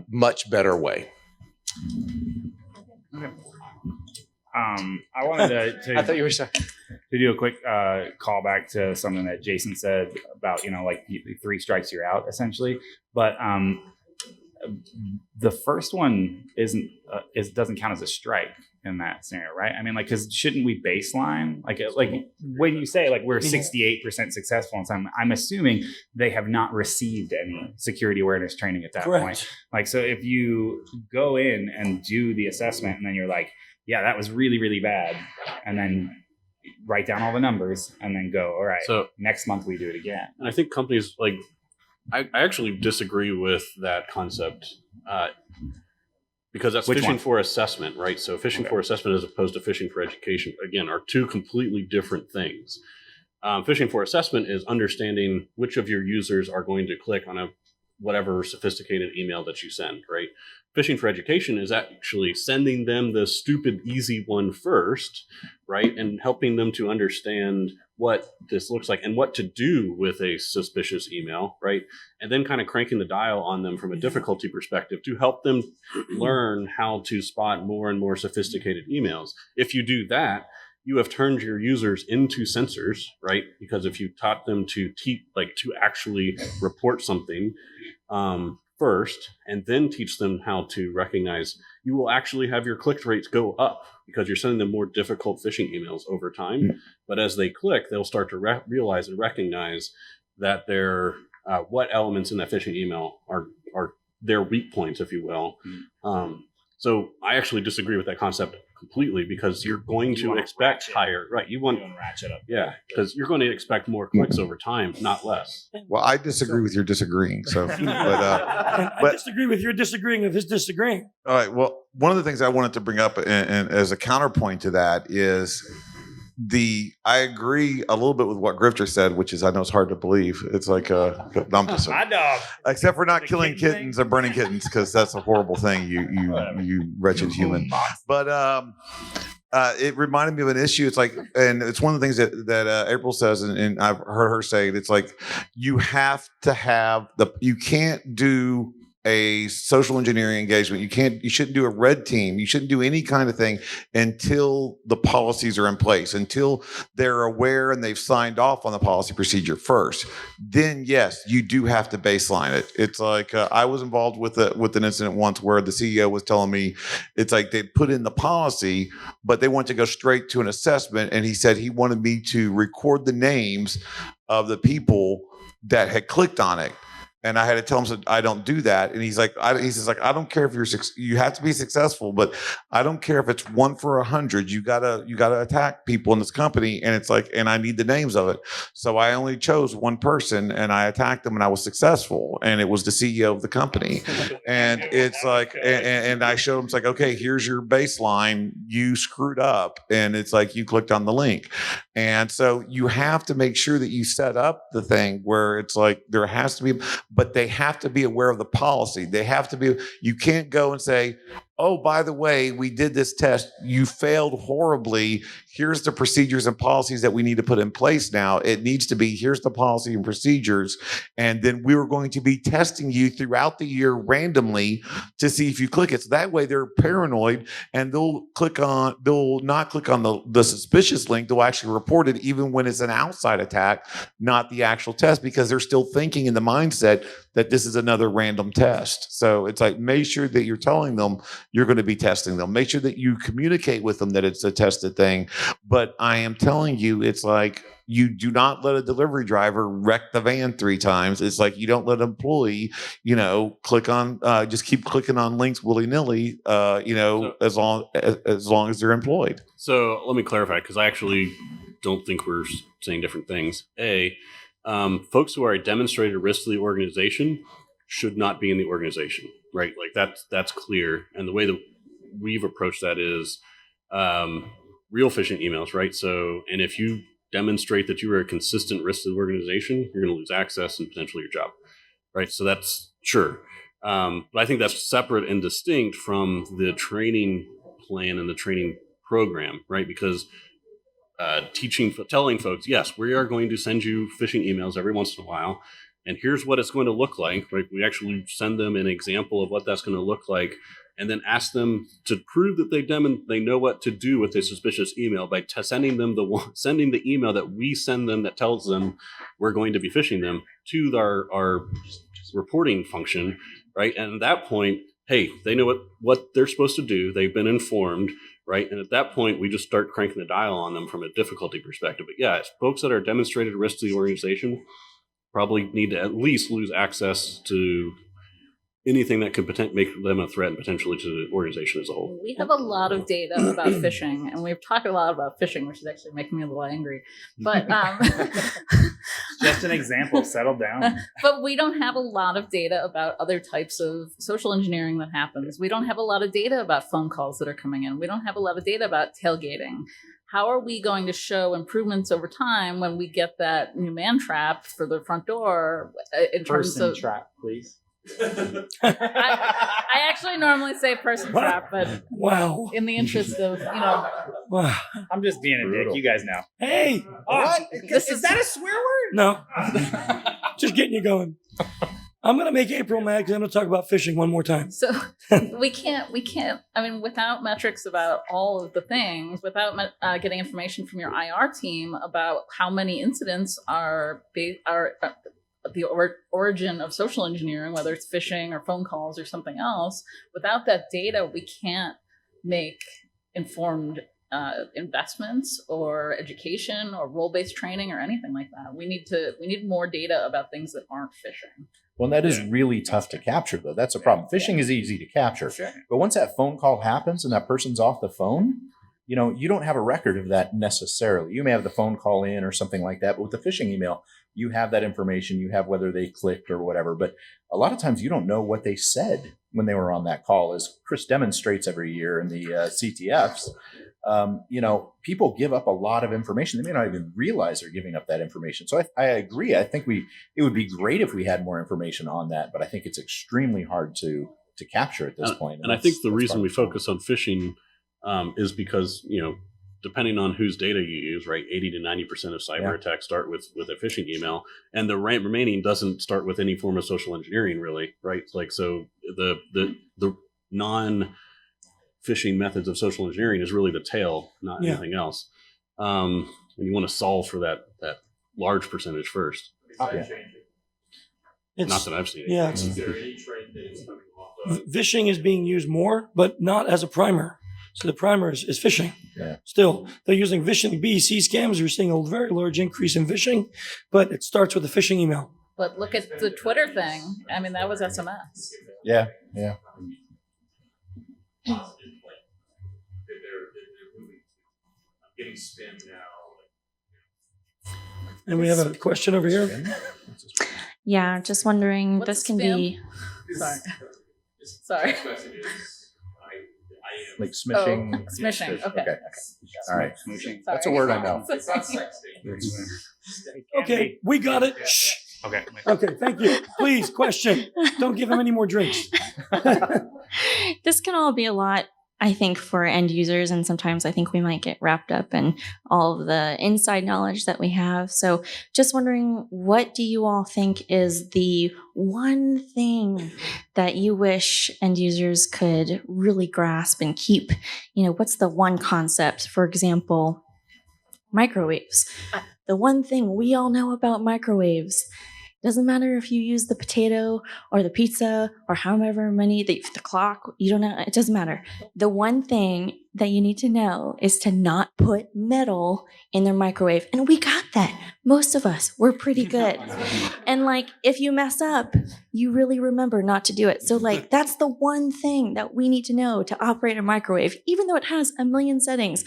much better way?
I wanted to
I thought you were saying.
to do a quick callback to something that Jason said about, like 3 strikes you're out essentially. But the first one doesn't count as a strike in that scenario, right? I mean, like, because shouldn't we baseline like when you say like we're 68% successful in time, I'm assuming they have not received any security awareness training at that point. Like, so if you go in and do the assessment and then you're like, yeah, that was really, really bad, and then write down all the numbers and then go, all right,
So
next month we do it again.
And I think companies like, I actually disagree with that concept because that's
Which
phishing
one?
for assessment, right? So phishing for assessment as opposed to phishing for education, again, are two completely different things. Phishing for assessment is understanding which of your users are going to click on whatever sophisticated email that you send, right? Phishing for education is actually sending them the stupid, easy one first, right? And helping them to understand what this looks like and what to do with a suspicious email, right? And then kind of cranking the dial on them from a difficulty perspective to help them learn how to spot more and more sophisticated emails. If you do that, you have turned your users into sensors, right? Because if you taught them to actually report something first, and then teach them how to recognize, you will actually have your click rates go up because you're sending them more difficult phishing emails over time. Mm-hmm. But as they click, they'll start to realize and recognize that what elements in that phishing email are their weak points, if you will. Mm-hmm. So I actually disagree with that concept completely because you're going to expect higher, right? You want to ratchet up. Yeah, because you're going to expect more clicks over time, not less.
Well, I disagree with your disagreeing. So,
I disagree with your disagreeing of his disagreeing.
All right. Well, one of the things I wanted to bring up and as a counterpoint to that is I agree a little bit with what Grifter said, which is I know it's hard to believe. It's like I'm just except for not killing kittens or burning kittens, because that's a horrible thing. You wretched human. But it reminded me of an issue. It's like, and it's one of the things that April says, and I've heard her say it. It's like you have to have you can't do a social engineering engagement. You shouldn't do a red team. You shouldn't do any kind of thing until the policies are in place, until they're aware and they've signed off on the policy procedure first. Then yes, you do have to baseline it. It's like, I was involved with an incident once where the CEO was telling me, it's like they put in the policy, but they want to go straight to an assessment. And he said he wanted me to record the names of the people that had clicked on it. And I had to tell him, so I don't do that. And he's like, I don't care if you have to be successful, but I don't care if it's 1 for 100. You gotta attack people in this company. And it's like, and I need the names of it. So I only chose one person and I attacked them and I was successful. And it was the CEO of the company. And it's like, and I showed him, it's like, okay, here's your baseline. You screwed up. And it's like, you clicked on the link. And so you have to make sure that you set up the thing where it's like, there has to be, but they have to be aware of the policy. They have to be, you can't go and say, oh, by the way, we did this test. You failed horribly. Here's the procedures and policies that we need to put in place now. It needs to be, here's the policy and procedures. And then we were going to be testing you throughout the year randomly to see if you click it. So that way they're paranoid and they'll not click on the suspicious link. They'll actually report it even when it's an outside attack, not the actual test, because they're still thinking in the mindset that this is another random test. So it's like, make sure that you're telling them you're going to be testing them. Make sure that you communicate with them that it's a tested thing. But I am telling you, it's like, you do not let a delivery driver wreck the van 3 times. It's like, you don't let an employee, click on, just keep clicking on links willy-nilly, as long as they're employed.
So let me clarify, because I actually don't think we're saying different things. Folks who are a demonstrated risk to the organization should not be in the organization, right? Like that's clear. And the way that we've approached that is real phishing emails, right? So, and if you demonstrate that you are a consistent risk to the organization, you're going to lose access and potentially your job, right? So that's sure. But I think that's separate and distinct from the training plan and the training program, right? Because telling folks, yes, we are going to send you phishing emails every once in a while, and here's what it's going to look like, right? We actually send them an example of what that's going to look like, and then ask them to prove that they know what to do with a suspicious email by sending the email that we send them that tells them we're going to be phishing them to our reporting function, right? And at that point, hey, they know what they're supposed to do. They've been informed, right? And at that point, we just start cranking the dial on them from a difficulty perspective. But yeah, folks that are demonstrated risk to the organization probably need to at least lose access to anything that could make them a threat and potentially to the organization as a whole.
We have a lot of data about phishing, and we've talked a lot about phishing, which is actually making me a little angry. But
just an example, settle down.
But we don't have a lot of data about other types of social engineering that happens. We don't have a lot of data about phone calls that are coming in. We don't have a lot of data about tailgating. How are we going to show improvements over time when we get that new man trap for the front door in terms of
trap, please?
I actually normally say person trap, but
wow,
in the interest of
wow.
I'm just being a dick. You guys know.
Hey,
What?
Is that a swear word?
No, just getting you going. I'm gonna make April mad because I'm gonna talk about phishing one more time.
So we can't. I mean, without metrics about all of the things, without getting information from your IR team about how many incidents are the origin of social engineering, whether it's phishing or phone calls or something else, without that data, we can't make informed investments or education or role-based training or anything like that. We need more data about things that aren't phishing.
Well, that is really tough to capture, though. That's a problem. Phishing is easy to capture.
Sure.
But once that phone call happens and that person's off the phone, you don't have a record of that necessarily. You may have the phone call in or something like that, but with the phishing email, you have that information, you have whether they clicked or whatever. But a lot of times you don't know what they said when they were on that call. As Chris demonstrates every year in the CTFs, people give up a lot of information. They may not even realize they're giving up that information. So I agree. I think it would be great if we had more information on that, but I think it's extremely hard to capture at this point.
And I think the reason we focus on phishing is because, depending on whose data you use, right, 80 to 90% of cyber attacks start with a phishing email, and the remaining doesn't start with any form of social engineering, really, right? Like, so the non-phishing methods of social engineering is really the tail, not anything else. And you want to solve for that large percentage first. Not that I've seen it.
Yeah,
Is there any trend that is coming off of?
Phishing is being used more, but not as a primer. So the primer is phishing. Yeah. Still, they're using phishing BEC scams. You're seeing a very large increase in phishing, but it starts with a phishing email.
But look at the Twitter thing. I mean, that was SMS.
Yeah.
Getting spammed now.
And we have a question over here.
Yeah, just wondering.
What's
this
a
can
spam?
be.
Sorry.
Like smishing.
Oh, smishing. Okay.
All right.
Sorry.
That's a word I know.
Okay, we got it. Shh.
Okay.
Okay, thank you. Please, question. Don't give him any more drinks.
This can all be a lot, I think, for end users, and sometimes I think we might get wrapped up in all of the inside knowledge that we have. So just wondering, what do you all think is the one thing that you wish end users could really grasp and keep? What's the one concept? For example, microwaves. The one thing we all know about microwaves. Doesn't matter if you use the potato or the pizza or however many, the clock, you don't know, it doesn't matter. The one thing that you need to know is to not put metal in their microwave. And we got that. Most of us, we're pretty good. And if you mess up, you really remember not to do it. So that's the one thing that we need to know to operate a microwave, even though it has a million settings.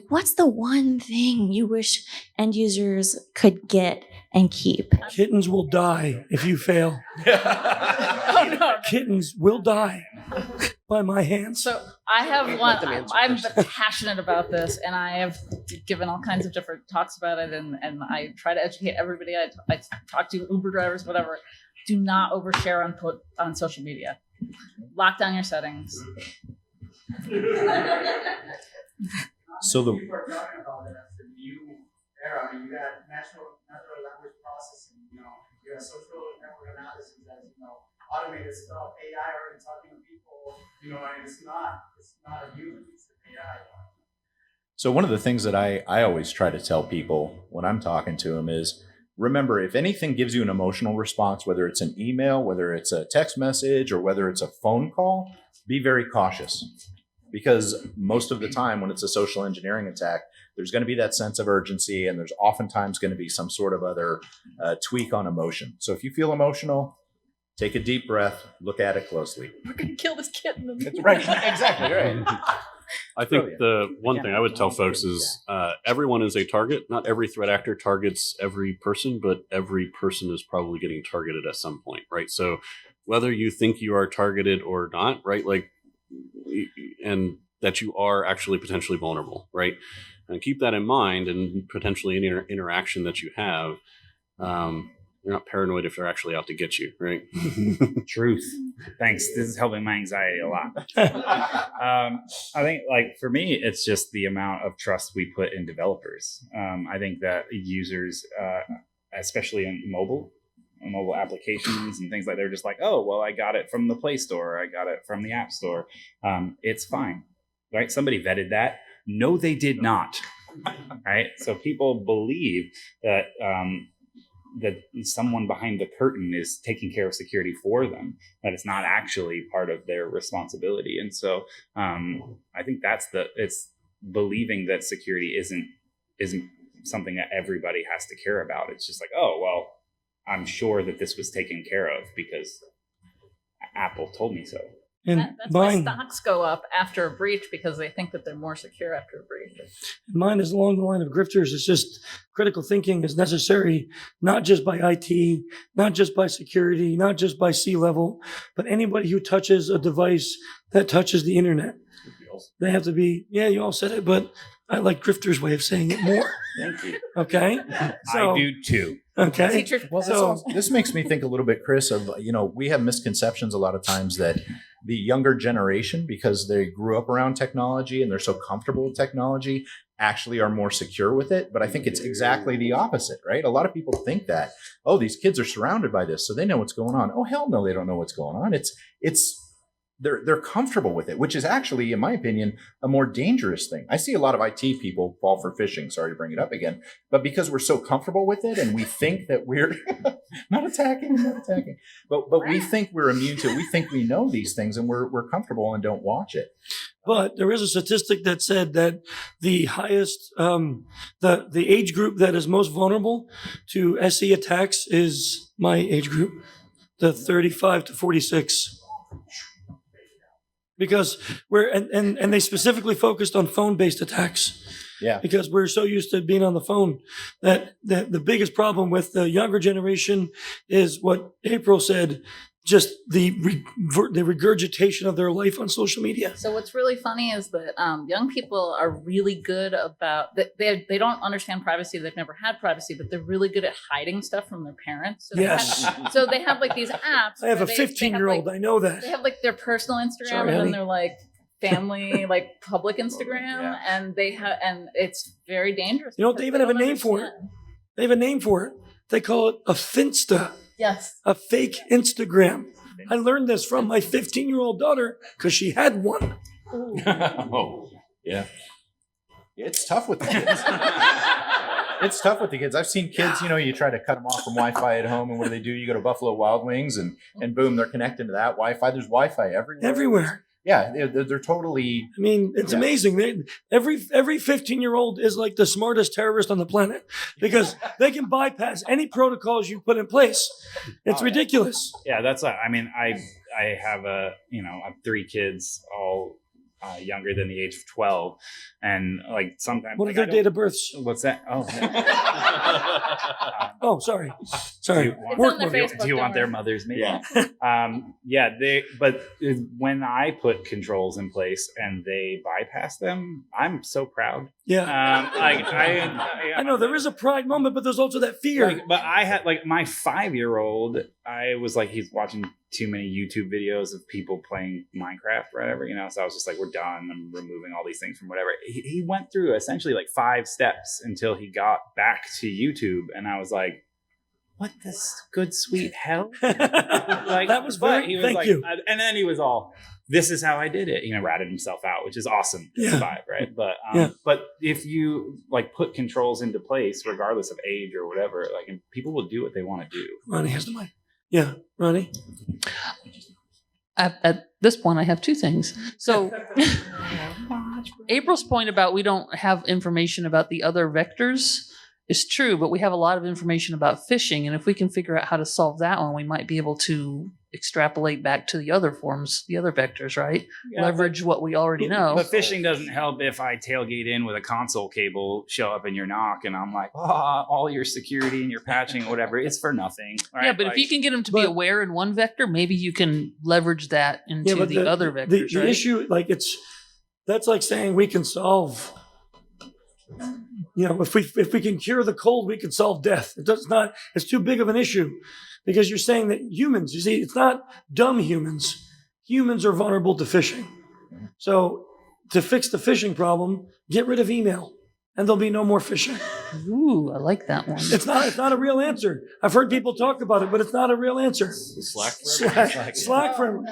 What's the one thing you wish end users could get and keep?
Kittens will die if you fail.
Oh, no.
Kittens will die by my hands.
So I have one. I'm passionate about this, and I have given all kinds of different talks about it, and I try to educate everybody. I talk to Uber drivers, whatever. Do not overshare on social media. Lock down your settings.
So the
you were talking about that as the new era. I mean, you got natural language processing. You got social network analysis. That automated stuff. AI already talking to people. And it's not a human. It's an AI.
So one of the things that I always try to tell people when I'm talking to them is, remember, if anything gives you an emotional response, whether it's an email, whether it's a text message, or whether it's a phone call, be very cautious. Because most of the time when it's a social engineering attack, there's going to be that sense of urgency, and there's oftentimes going to be some sort of other tweak on emotion. So if you feel emotional, take a deep breath, look at it closely.
We're going to kill this kitten.
That's right. Exactly right.
I think the one thing I would tell folks is everyone is a target. Not every threat actor targets every person, but every person is probably getting targeted at some point, right? So whether you think you are targeted or not, right? And that you are actually potentially vulnerable, right? And keep that in mind, and potentially any interaction that you have, you're not paranoid if they're actually out to get you, right?
Truth. Thanks. This is helping my anxiety a lot. I think, for me, it's just the amount of trust we put in developers. I think that users, especially in mobile applications and things they're just oh, well, I got it from the Play Store, I got it from the App Store. It's fine, right? Somebody vetted that. No, they did not. Right? So people believe that that someone behind the curtain is taking care of security for them, that it's not actually part of their responsibility. And so I think it's believing that security isn't something that everybody has to care about. It's just oh, well, I'm sure that this was taken care of because Apple told me so.
And
That's why stocks go up after a breach because they think that they're more secure after a breach.
mine is along the line of grifters. It's just critical thinking is necessary, not just by IT, not just by security, not just by C-level, but anybody who touches a device that touches the internet. They have to be, yeah, you all said it, but I like Grifter's way of saying it more.
Thank you.
Okay?
I do too.
Okay.
Well, this makes me think a little bit, Chris, of, we have misconceptions a lot of times that the younger generation, because they grew up around technology and they're so comfortable with technology, actually are more secure with it. But I think it's exactly the opposite, right? A lot of people think that, oh, these kids are surrounded by this, so they know what's going on. Oh, hell no, they don't know what's going on. They're comfortable with it, which is actually, in my opinion, a more dangerous thing. I see a lot of IT people fall for phishing. Sorry to bring it up again, but because we're so comfortable with it and we think that we're not attacking, but we think we're immune to it. We think we know these things and we're comfortable and don't watch it.
But there is a statistic that said that the highest, the age group that is most vulnerable to SE attacks is my age group, the 35 to 46. Because and they specifically focused on phone-based attacks.
Yeah.
Because we're so used to being on the phone that the biggest problem with the younger generation is what April said, just the regurgitation of their life on social media.
So what's really funny is that young people are really good about they don't understand privacy. They've never had privacy, but they're really good at hiding stuff from their parents. So
Yes.
so they have like these apps.
I have a
where
15-year-old. I know that.
They have like their personal Instagram
Sorry,
and
honey.
then they're like family, like public Instagram, and they have, and it's very dangerous.
You know what? They even have a name for it. They have a name for it. They call it a Finsta.
Yes.
A fake Instagram. I learned this from my 15-year-old daughter because she had one.
Oh, yeah. It's tough with the kids. It's tough with the kids. I've seen kids, you try to cut them off from Wi-Fi at home, and what do? You go to Buffalo Wild Wings, and boom, they're connected to that Wi-Fi. There's Wi-Fi everywhere.
Everywhere.
Yeah, they're totally.
I mean, it's amazing. Every 15-year-old is like the smartest terrorist on the planet because they can bypass any protocols you put in place. It's ridiculous.
Yeah, that's. I mean, I have I have 3 kids, all younger than the age of 12, and like sometimes.
What are their date of births?
What's that? Oh.
Oh, sorry.
Do you want their mothers? Maybe. Yeah. But when I put controls in place and they bypass them, I'm so proud.
Yeah.
I
know there is a pride moment, but there's also that fear.
But I had my 5-year-old. I was like, he's watching too many YouTube videos of people playing Minecraft or whatever, So I was just like, we're done. I'm removing all these things from whatever. He went through essentially 5 steps until he got back to YouTube, and I was like, what this good sweet hell?
That was very. Thank you.
And then he was all, this is how I did it. Ratted himself out, which is awesome. It's 5, right? But but if you put controls into place, regardless of age or whatever, and people will do what they want to do.
Ronnie has the mic. Yeah, Ronnie.
At this point, I have 2 things. So, April's point about we don't have information about the other vectors is true, but we have a lot of information about phishing, and if we can figure out how to solve that one, we might be able to extrapolate back to the other forms, the other vectors, right?
Yeah,
leverage what we already know.
But phishing doesn't help if I tailgate in with a console cable, show up in your knock, and I'm like, all your security and your patching, whatever, it's for nothing. Right?
Yeah, but if you can get them to be aware in one vector, maybe you can leverage that into the other vectors.
The issue, that's like saying we can solve. If we can cure the cold, we can solve death. It's too big of an issue because you're saying that humans, you see, it's not dumb humans. Humans are vulnerable to phishing. So to fix the phishing problem, get rid of email and there'll be no more phishing.
Ooh, I like that one.
It's not a real answer. I've heard people talk about it, but it's not a real answer.
Slack
for everyone.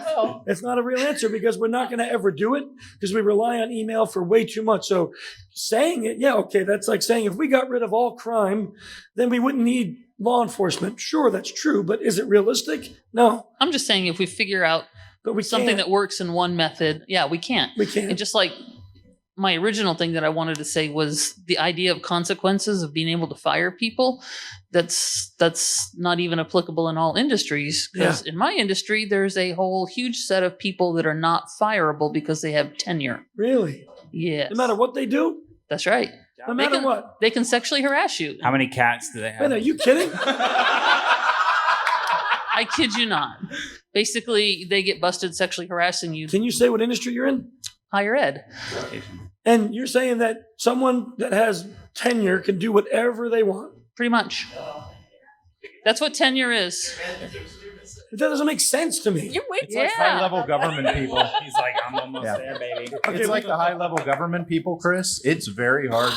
It's not a real answer because we're not going to ever do it because we rely on email for way too much. So saying it, that's like saying if we got rid of all crime, then we wouldn't need law enforcement. Sure, that's true, but is it realistic? No.
I'm just saying if we figure out something that works in one method, we can't.
We can't.
And just like my original thing that I wanted to say was the idea of consequences of being able to fire people. That's not even applicable in all industries, because in my industry, there's a whole huge set of people that are not fireable because they have tenure.
Really?
Yes.
No matter what they do?
That's right.
No matter what?
They can sexually harass you.
How many cats do they have?
Man, are you kidding?
I kid you not. Basically, they get busted sexually harassing you.
Can you say what industry you're in?
Higher ed.
And you're saying that someone that has tenure can do whatever they want?
Pretty much. That's what tenure is.
That doesn't make sense to me.
It's like high-level government people.
He's like, I'm almost there, baby.
It's like the high-level government people, Chris. It's very hard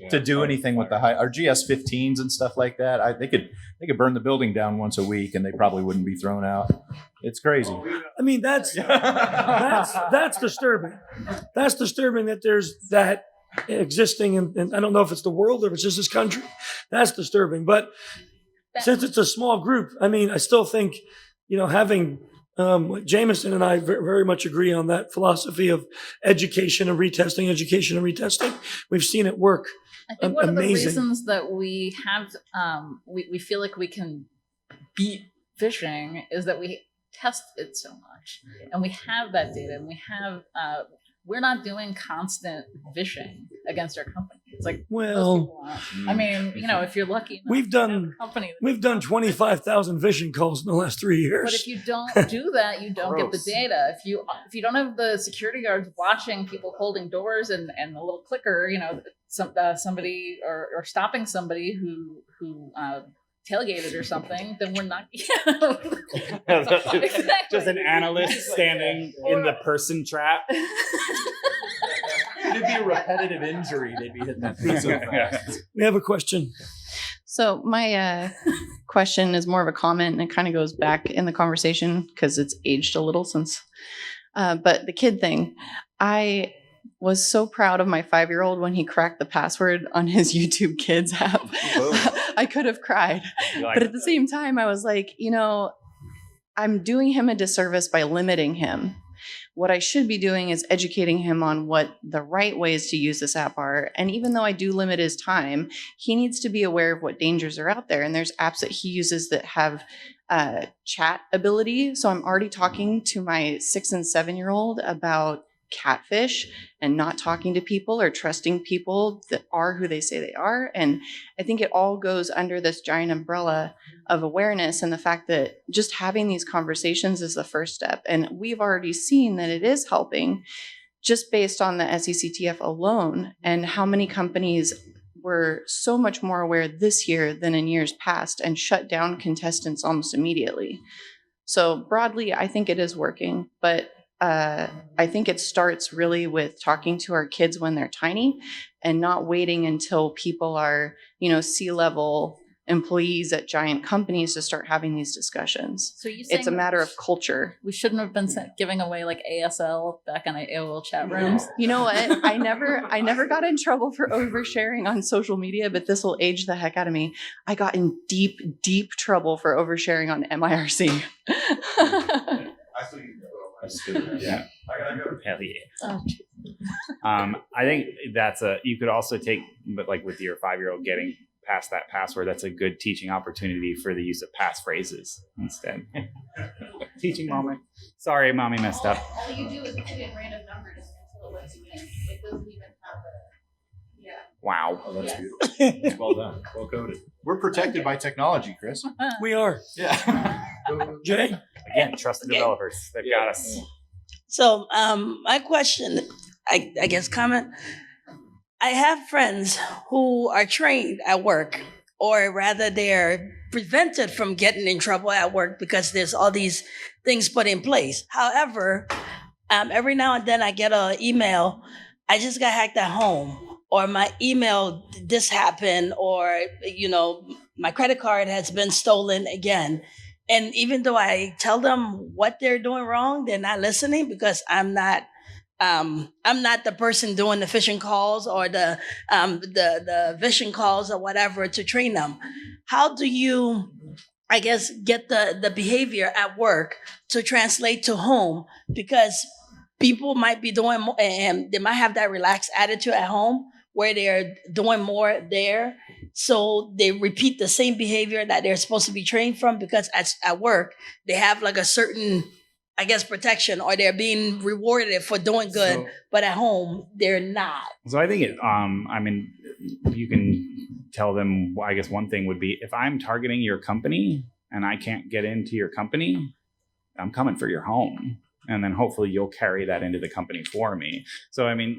to do anything with the high or GS-15s and stuff like that. They could burn the building down once a week and they probably wouldn't be thrown out. It's crazy.
I mean, that's disturbing. That's disturbing that there's that existing, and I don't know if it's the world or if it's just this country. That's disturbing. But since it's a small group, I mean, I still think, having Jamison and I very much agree on that philosophy of education and retesting. We've seen it work.
I think one of the reasons that we have, we feel like we can beat phishing is that we test it so much, and we have that data, and we have. We're not doing constant phishing against our company. It's like I mean, if you're lucky,
we've done 25,000 phishing calls in the last 3 years.
But if you don't do that, you don't get the data. If you don't have the security guards watching people holding doors and a little clicker, somebody or stopping somebody who tailgated or something, then we're not. Exactly.
Just an analyst standing in the person trap.
It'd be a repetitive injury. They'd be hitting that thing so fast.
We have a question.
So my question is more of a comment, and it kind of goes back in the conversation because it's aged a little since. But the kid thing, I was so proud of my 5-year-old when he cracked the password on his YouTube Kids app. I could have cried. But at the same time, I was like, I'm doing him a disservice by limiting him. What I should be doing is educating him on what the right ways to use this app are. And even though I do limit his time, he needs to be aware of what dangers are out there. And there's apps that he uses that have chat ability. So I'm already talking to my 6 and 7-year-old about catfish and not talking to people or trusting people that are who they say they are. And I think it all goes under this giant umbrella of awareness and the fact that just having these conversations is the first step. And we've already seen that it is helping just based on the SECTF alone and how many companies were so much more aware this year than in years past and shut down contestants almost immediately. So broadly, I think it is working, but I think it starts really with talking to our kids when they're tiny and not waiting until people are, C-level employees at giant companies to start having these discussions.
So
it's a matter of culture.
We shouldn't have been giving away like ASL back in AOL chat rooms.
You know what? I never got in trouble for oversharing on social media, but this will age the heck out of me. I got in deep trouble for oversharing on MIRC.
Yeah. Hell yeah. I think you could also take, but like with your 5-year-old getting past that password, that's a good teaching opportunity for the use of passphrases instead. Teaching moment. Sorry, mommy messed up.
All you do is put in random numbers until it lets you in. It doesn't even have the.
Wow.
Oh, that's beautiful. Well done. Well coded. We're protected by technology, Chris.
We are.
Yeah.
Jay?
Again, trust the developers. They've got us.
So my question, I guess comment, I have friends who are trained at work, or rather they're prevented from getting in trouble at work because there's all these things put in place. However, every now and then I get an email, I just got hacked at home, or my email, this happened, or, my credit card has been stolen again. And even though I tell them what they're doing wrong, they're not listening because I'm not the person doing the phishing calls or the phishing calls or whatever to train them. How do you, I guess, get the behavior at work to translate to home? Because people might be doing more, and they might have that relaxed attitude at home where they're doing more there. So they repeat the same behavior that they're supposed to be trained from, because at work, they have like a certain, I guess, protection, or they're being rewarded for doing good, but at home, they're not.
So I think you can tell them, I guess one thing would be, if I'm targeting your company and I can't get into your company, I'm coming for your home. And then hopefully you'll carry that into the company for me. So, I mean,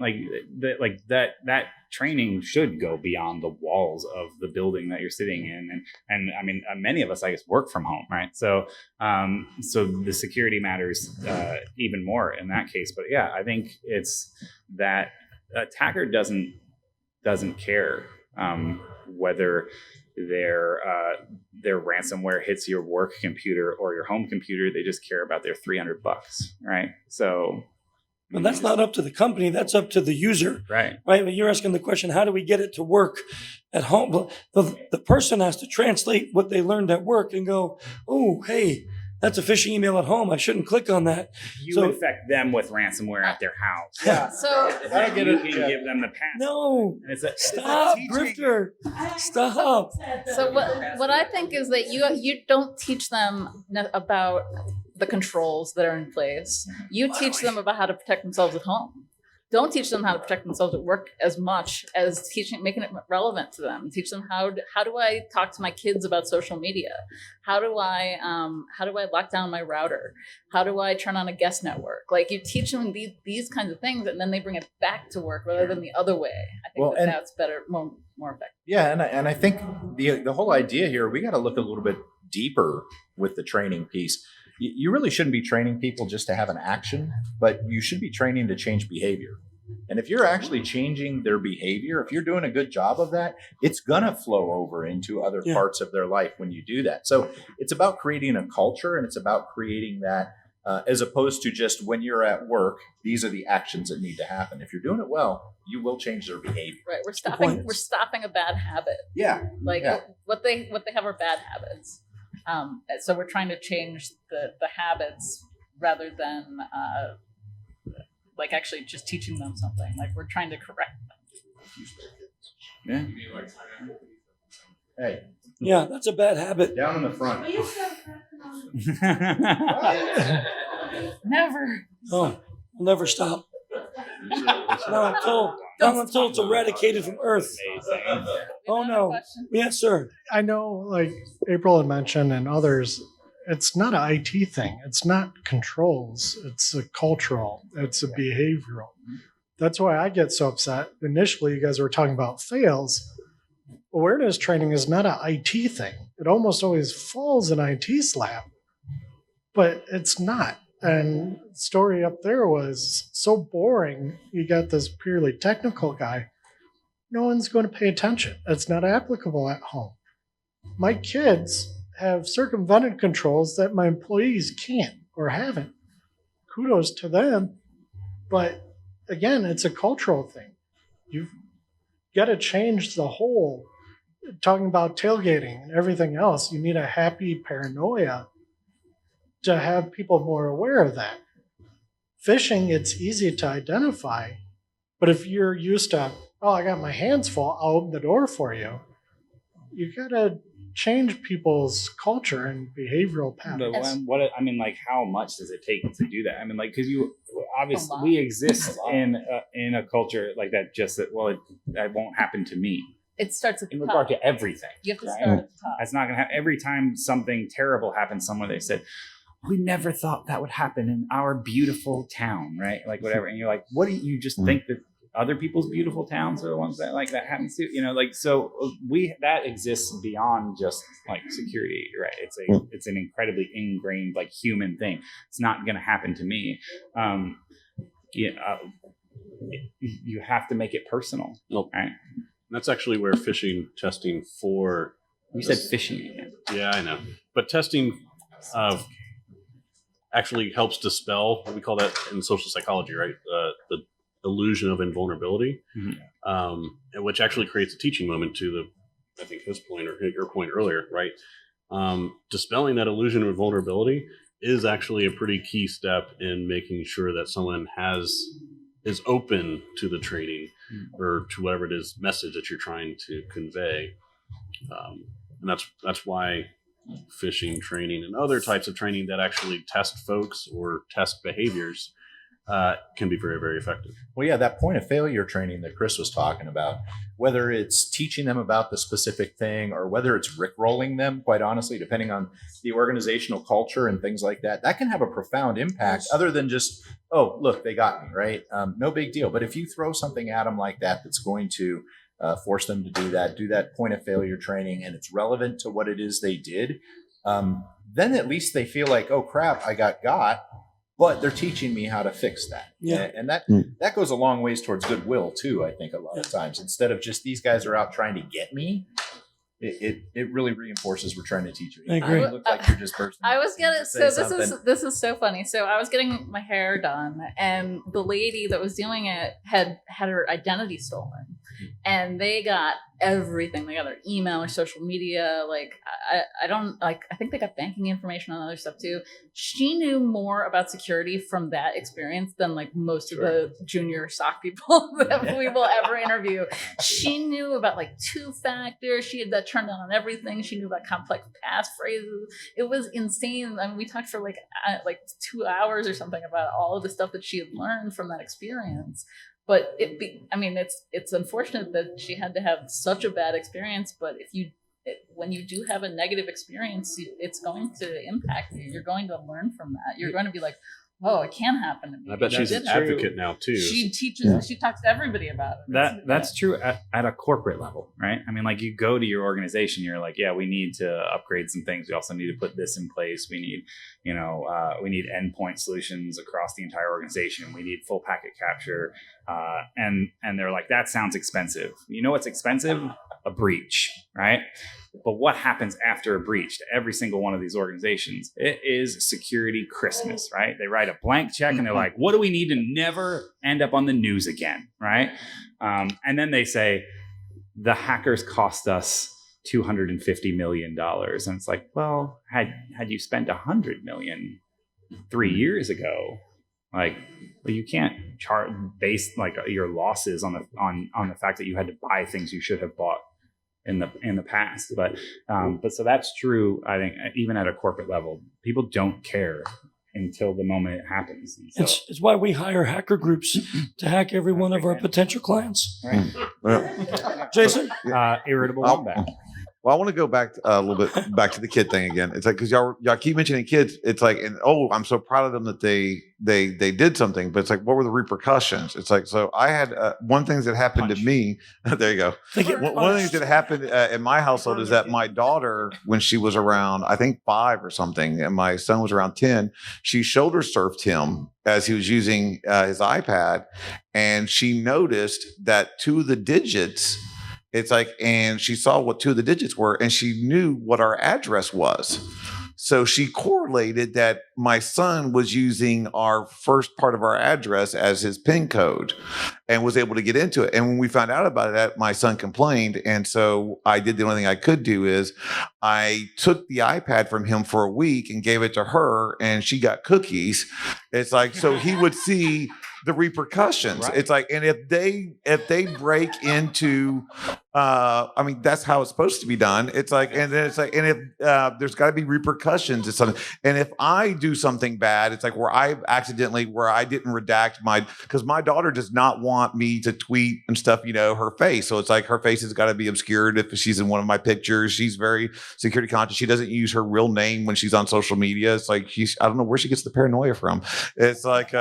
that training should go beyond the walls of the building that you're sitting in. And I mean, many of us, I guess, work from home, right? So, so the security matters even more in that case. But yeah, I think it's that attacker doesn't care whether their ransomware hits your work computer or your home computer. They just care about their $300, right? So,
but that's not up to the company. That's up to the user,
right?
But you're asking the question: how do we get it to work at home? The person has to translate what they learned at work and go, "Oh, hey, that's a phishing email at home. I shouldn't click on that."
You infect them with ransomware at their house.
Yeah.
So
I don't get it. You can give them the pass.
No, stop, Grifter. Stop.
So what I think is that you don't teach them about the controls that are in place. You teach them about how to protect themselves at home. Don't teach them how to protect themselves at work as much as making it relevant to them. Teach them how do I talk to my kids about social media? How do I lock down my router? How do I turn on a guest network? Like, you teach them these kinds of things, and then they bring it back to work rather than the other way. I think that's better, more effective.
Yeah, and I think the whole idea here, we got to look a little bit deeper with the training piece. You really shouldn't be training people just to have an action, but you should be training to change behavior. And if you're actually changing their behavior, if you're doing a good job of that, it's going to flow over into other parts of their life when you do that. So it's about creating a culture, and it's about creating that as opposed to just when you're at work, these are the actions that need to happen. If you're doing it well, you will change their behavior.
Right. We're stopping a bad habit.
Yeah.
What they have are bad habits. So we're trying to change the habits rather than actually just teaching them something. Like, we're trying to correct them.
Yeah. Hey.
Yeah, that's a bad habit.
Down in the front.
Never.
Oh, we'll never stop. Not until it's eradicated from Earth. Oh no. Yes, sir.
I know, like April had mentioned and others, it's not an IT thing. It's not controls. It's a cultural. It's a behavioral. That's why I get so upset. Initially, you guys were talking about fails. Awareness training is not an IT thing. It almost always falls in IT slap, but it's not. And the story up there was so boring. You got this purely technical guy. No one's going to pay attention. It's not applicable at home. My kids have circumvented controls that my employees can't or haven't. Kudos to them. But again, it's a cultural thing. You've got to change the whole. Talking about tailgating and everything else, you need a happy paranoia to have people more aware of that. Phishing, it's easy to identify, but if you're used to, oh, I got my hands full, I'll open the door for you. You gotta change people's culture and behavioral patterns.
How much does it take to do that? I mean, because obviously we exist in a culture like that. That won't happen to me.
It starts at the
in
top.
regard to everything.
You have to start at the top.
It's not going to happen. Every time something terrible happens somewhere, they said, we never thought that would happen in our beautiful town, right? Like, whatever. And you're like, what do you just think that other people's beautiful towns are the ones that that happens to? So that exists beyond just security, right? It's an incredibly ingrained human thing. It's not going to happen to me. You have to make it personal.
Nope.
Right?
That's actually where phishing testing for...
You said phishing again.
Yeah, I know. But testing actually helps dispel, we call that in social psychology, right? The illusion of invulnerability, which actually creates a teaching moment to I think his point or your point earlier, right? Dispelling that illusion of vulnerability is actually a pretty key step in making sure that someone is open to the training or to whatever it is message that you're trying to convey. And that's why phishing training and other types of training that actually test folks or test behaviors can be very, very effective.
Well, yeah, that point of failure training that Chris was talking about, whether it's teaching them about the specific thing or whether it's rickrolling them, quite honestly, depending on the organizational culture and things like that, that can have a profound impact other than just, oh, look, they got me, right? No big deal. But if you throw something at them like that, that's going to force them to do that point of failure training, and it's relevant to what it is they did, then at least they feel like, oh, crap, I got, but they're teaching me how to fix that.
Yeah.
And that goes a long ways towards goodwill too, I think, a lot of times. Instead of just these guys are out trying to get me, it really reinforces we're trying to teach you.
I agree.
You look like you're just bursting.
I was getting
something.
this is so funny. So I was getting my hair done, and the lady that was doing it had her identity stolen, and they got everything. They got their email, their social media. Like I think they got banking information on other stuff too. She knew more about security from that experience than like most of the junior SOC people that we will ever interview. She knew about like two-factor. She had that turned on everything. She knew about complex passphrase. It was insane. I mean, we talked for like 2 hours or something about all of the stuff that she had learned from that experience. But it's unfortunate that she had to have such a bad experience. But when you do have a negative experience, it's going to impact you. You're going to learn from that. You're going to be like, oh, it can happen to me.
I bet she's an advocate now too.
She teaches. She talks to everybody about it.
That's true at a corporate level, right? I mean, like you go to your organization, you're like, yeah, we need to upgrade some things. We also need to put this in place. We need, we need endpoint solutions across the entire organization. We need full packet capture, and they're like, that sounds expensive. You know what's expensive? A breach, right? But what happens after a breach to every single one of these organizations? It is security Christmas, right? They write a blank check and they're like, what do we need to never end up on the news again, right? And then they say, the hackers cost us $250 million. And it's like, well, had you spent $100 million 3 years ago, like, well, you can't base like your losses on the fact that you had to buy things you should have bought in the past, but so that's true. I think even at a corporate level, people don't care until the moment it happens. So,
it's why we hire hacker groups to hack every one of our potential clients.
Right.
Jason,
irritable wombat.
Well, I want to go back a little bit back to the kid thing again. It's like, because y'all keep mentioning kids. It's like, and I'm so proud of them that they did something. But it's like, what were the repercussions? It's like, so I had one thing that happened to me. There you go. One of the things that happened in my household is that my daughter, when she was around, I think 5 or something, and my son was around 10, she shoulder surfed him as he was using his iPad, and she noticed that 2 of the digits. It's like, and she saw what 2 of the digits were, and she knew what our address was. So she correlated that my son was using our first part of our address as his PIN code and was able to get into it. And when we found out about that, my son complained. And so I did the only thing I could do is I took the iPad from him for a week and gave it to her, and she got cookies. It's like, so he would see the repercussions. Right. It's like, and if they break into, that's how it's supposed to be done. It's like, and then it's like, and if there's got to be repercussions to something. And if I do something bad, it's like where I didn't redact because my daughter does not want me to tweet and stuff, her face. So it's like her face has got to be obscured if she's in one of my pictures. She's very security conscious. She doesn't use her real name when she's on social media. It's like I don't know where she gets the paranoia from. It's like,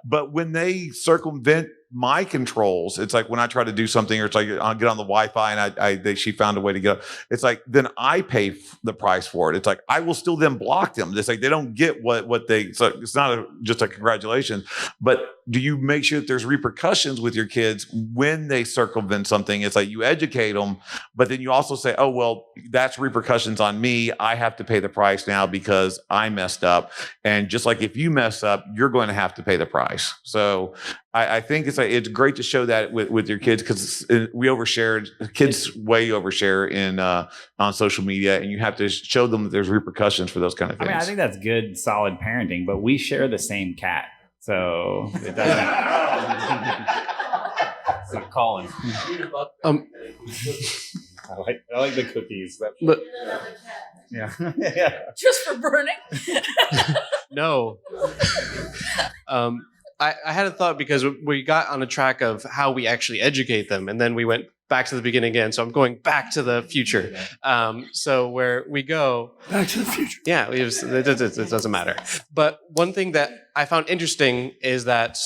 but when they circumvent my controls, it's like when I try to do something, or it's like I'll get on the Wi-Fi and she found a way to get up. It's like, then I pay the price for it. It's like, I will still then block them. It's like, they don't get what they, so it's not just a congratulations, but do you make sure that there's repercussions with your kids when they circumvent something? It's like you educate them, but then you also say, oh, well, that's repercussions on me. I have to pay the price now because I messed up. And just like if you mess up, you're going to have to pay the price. So I think it's great to show that with your kids, because we overshare. Kids way overshare in on social media, and you have to show them that there's repercussions for those kind of things.
I mean, I think that's good, solid parenting, but we share the same cat, so it doesn't. So Colin. I like the cookies.
But
yeah.
Just for burning.
No. I had a thought because we got on a track of how we actually educate them, and then we went back to the beginning again. So I'm going back to the future. So where we go
back to the future.
Yeah, it doesn't matter. But one thing that I found interesting is that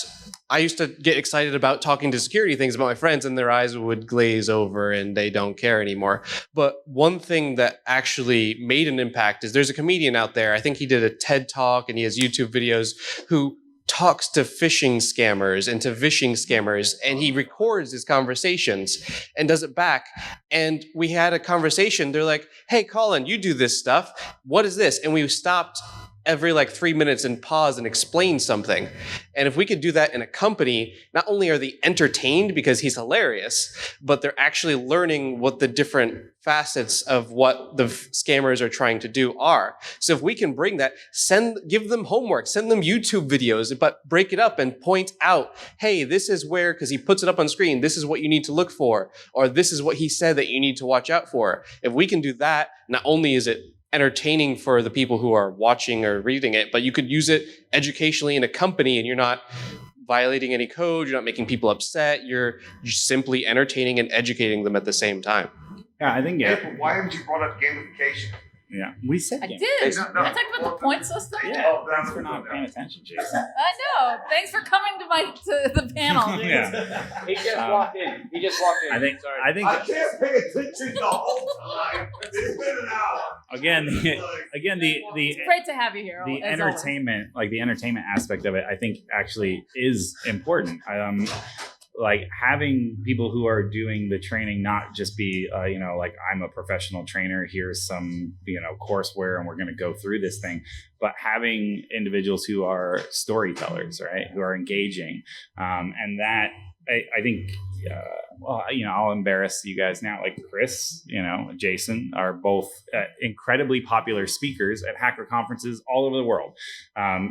I used to get excited about talking to security things about my friends, and their eyes would glaze over and they don't care anymore. But one thing that actually made an impact is there's a comedian out there, I think he did a TED Talk and he has YouTube videos, who talks to phishing scammers and to vishing scammers, and he records his conversations and does it back. And we had a conversation. They're like, "Hey, Colin, you do this stuff. What is this?" And we stopped every 3 minutes and pause and explain something. And if we could do that in a company, not only are they entertained because he's hilarious, but they're actually learning what the different facets of what the scammers are trying to do are. So if we can bring that, give them homework, send them YouTube videos, but break it up and point out, hey, this is where, because he puts it up on screen, this is what you need to look for, or this is what he said that you need to watch out for. If we can do that, not only is it entertaining for the people who are watching or reading it, but you could use it educationally in a company, and you're not violating any code, you're not making people upset, you're simply entertaining and educating them at the same time.
Yeah, I think
Why haven't you brought up gamification?
Yeah, we said
I
game.
did.
No.
I talked about the point system.
Yeah, thanks for not paying attention, Jason.
I know. Thanks for coming to the panel. Dude.
Yeah.
He just walked in.
I think.
I can't pay attention the whole time. It's been an hour.
Again, the
It's great to have you here.
the
as
entertainment, the entertainment aspect of it, I think actually is important. Having people who are doing the training not just be, I'm a professional trainer, here's some, courseware and we're going to go through this thing, but having individuals who are storytellers, right, who are engaging. And that, I think, I'll embarrass you guys now. Chris, Jason are both incredibly popular speakers at hacker conferences all over the world.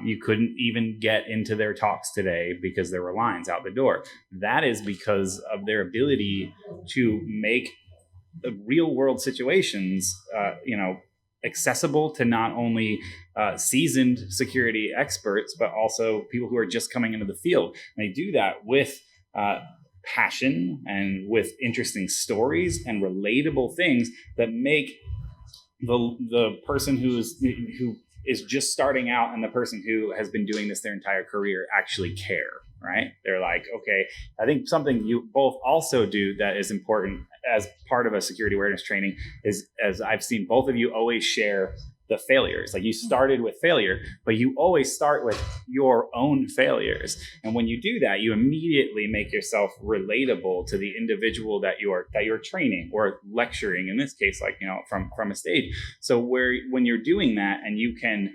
You couldn't even get into their talks today because there were lines out the door. That is because of their ability to make the real world situations, accessible to not only seasoned security experts, but also people who are just coming into the field. And they do that with passion and with interesting stories and relatable things that make the person who is just starting out and the person who has been doing this their entire career actually care, right? They're like, okay, I think something you both also do that is important as part of a security awareness training is, as I've seen both of you always share the failures. You started with failure, but you always start with your own failures. And when you do that, you immediately make yourself relatable to the individual that you're training or lecturing, in this case, from a stage. So when you're doing that and you can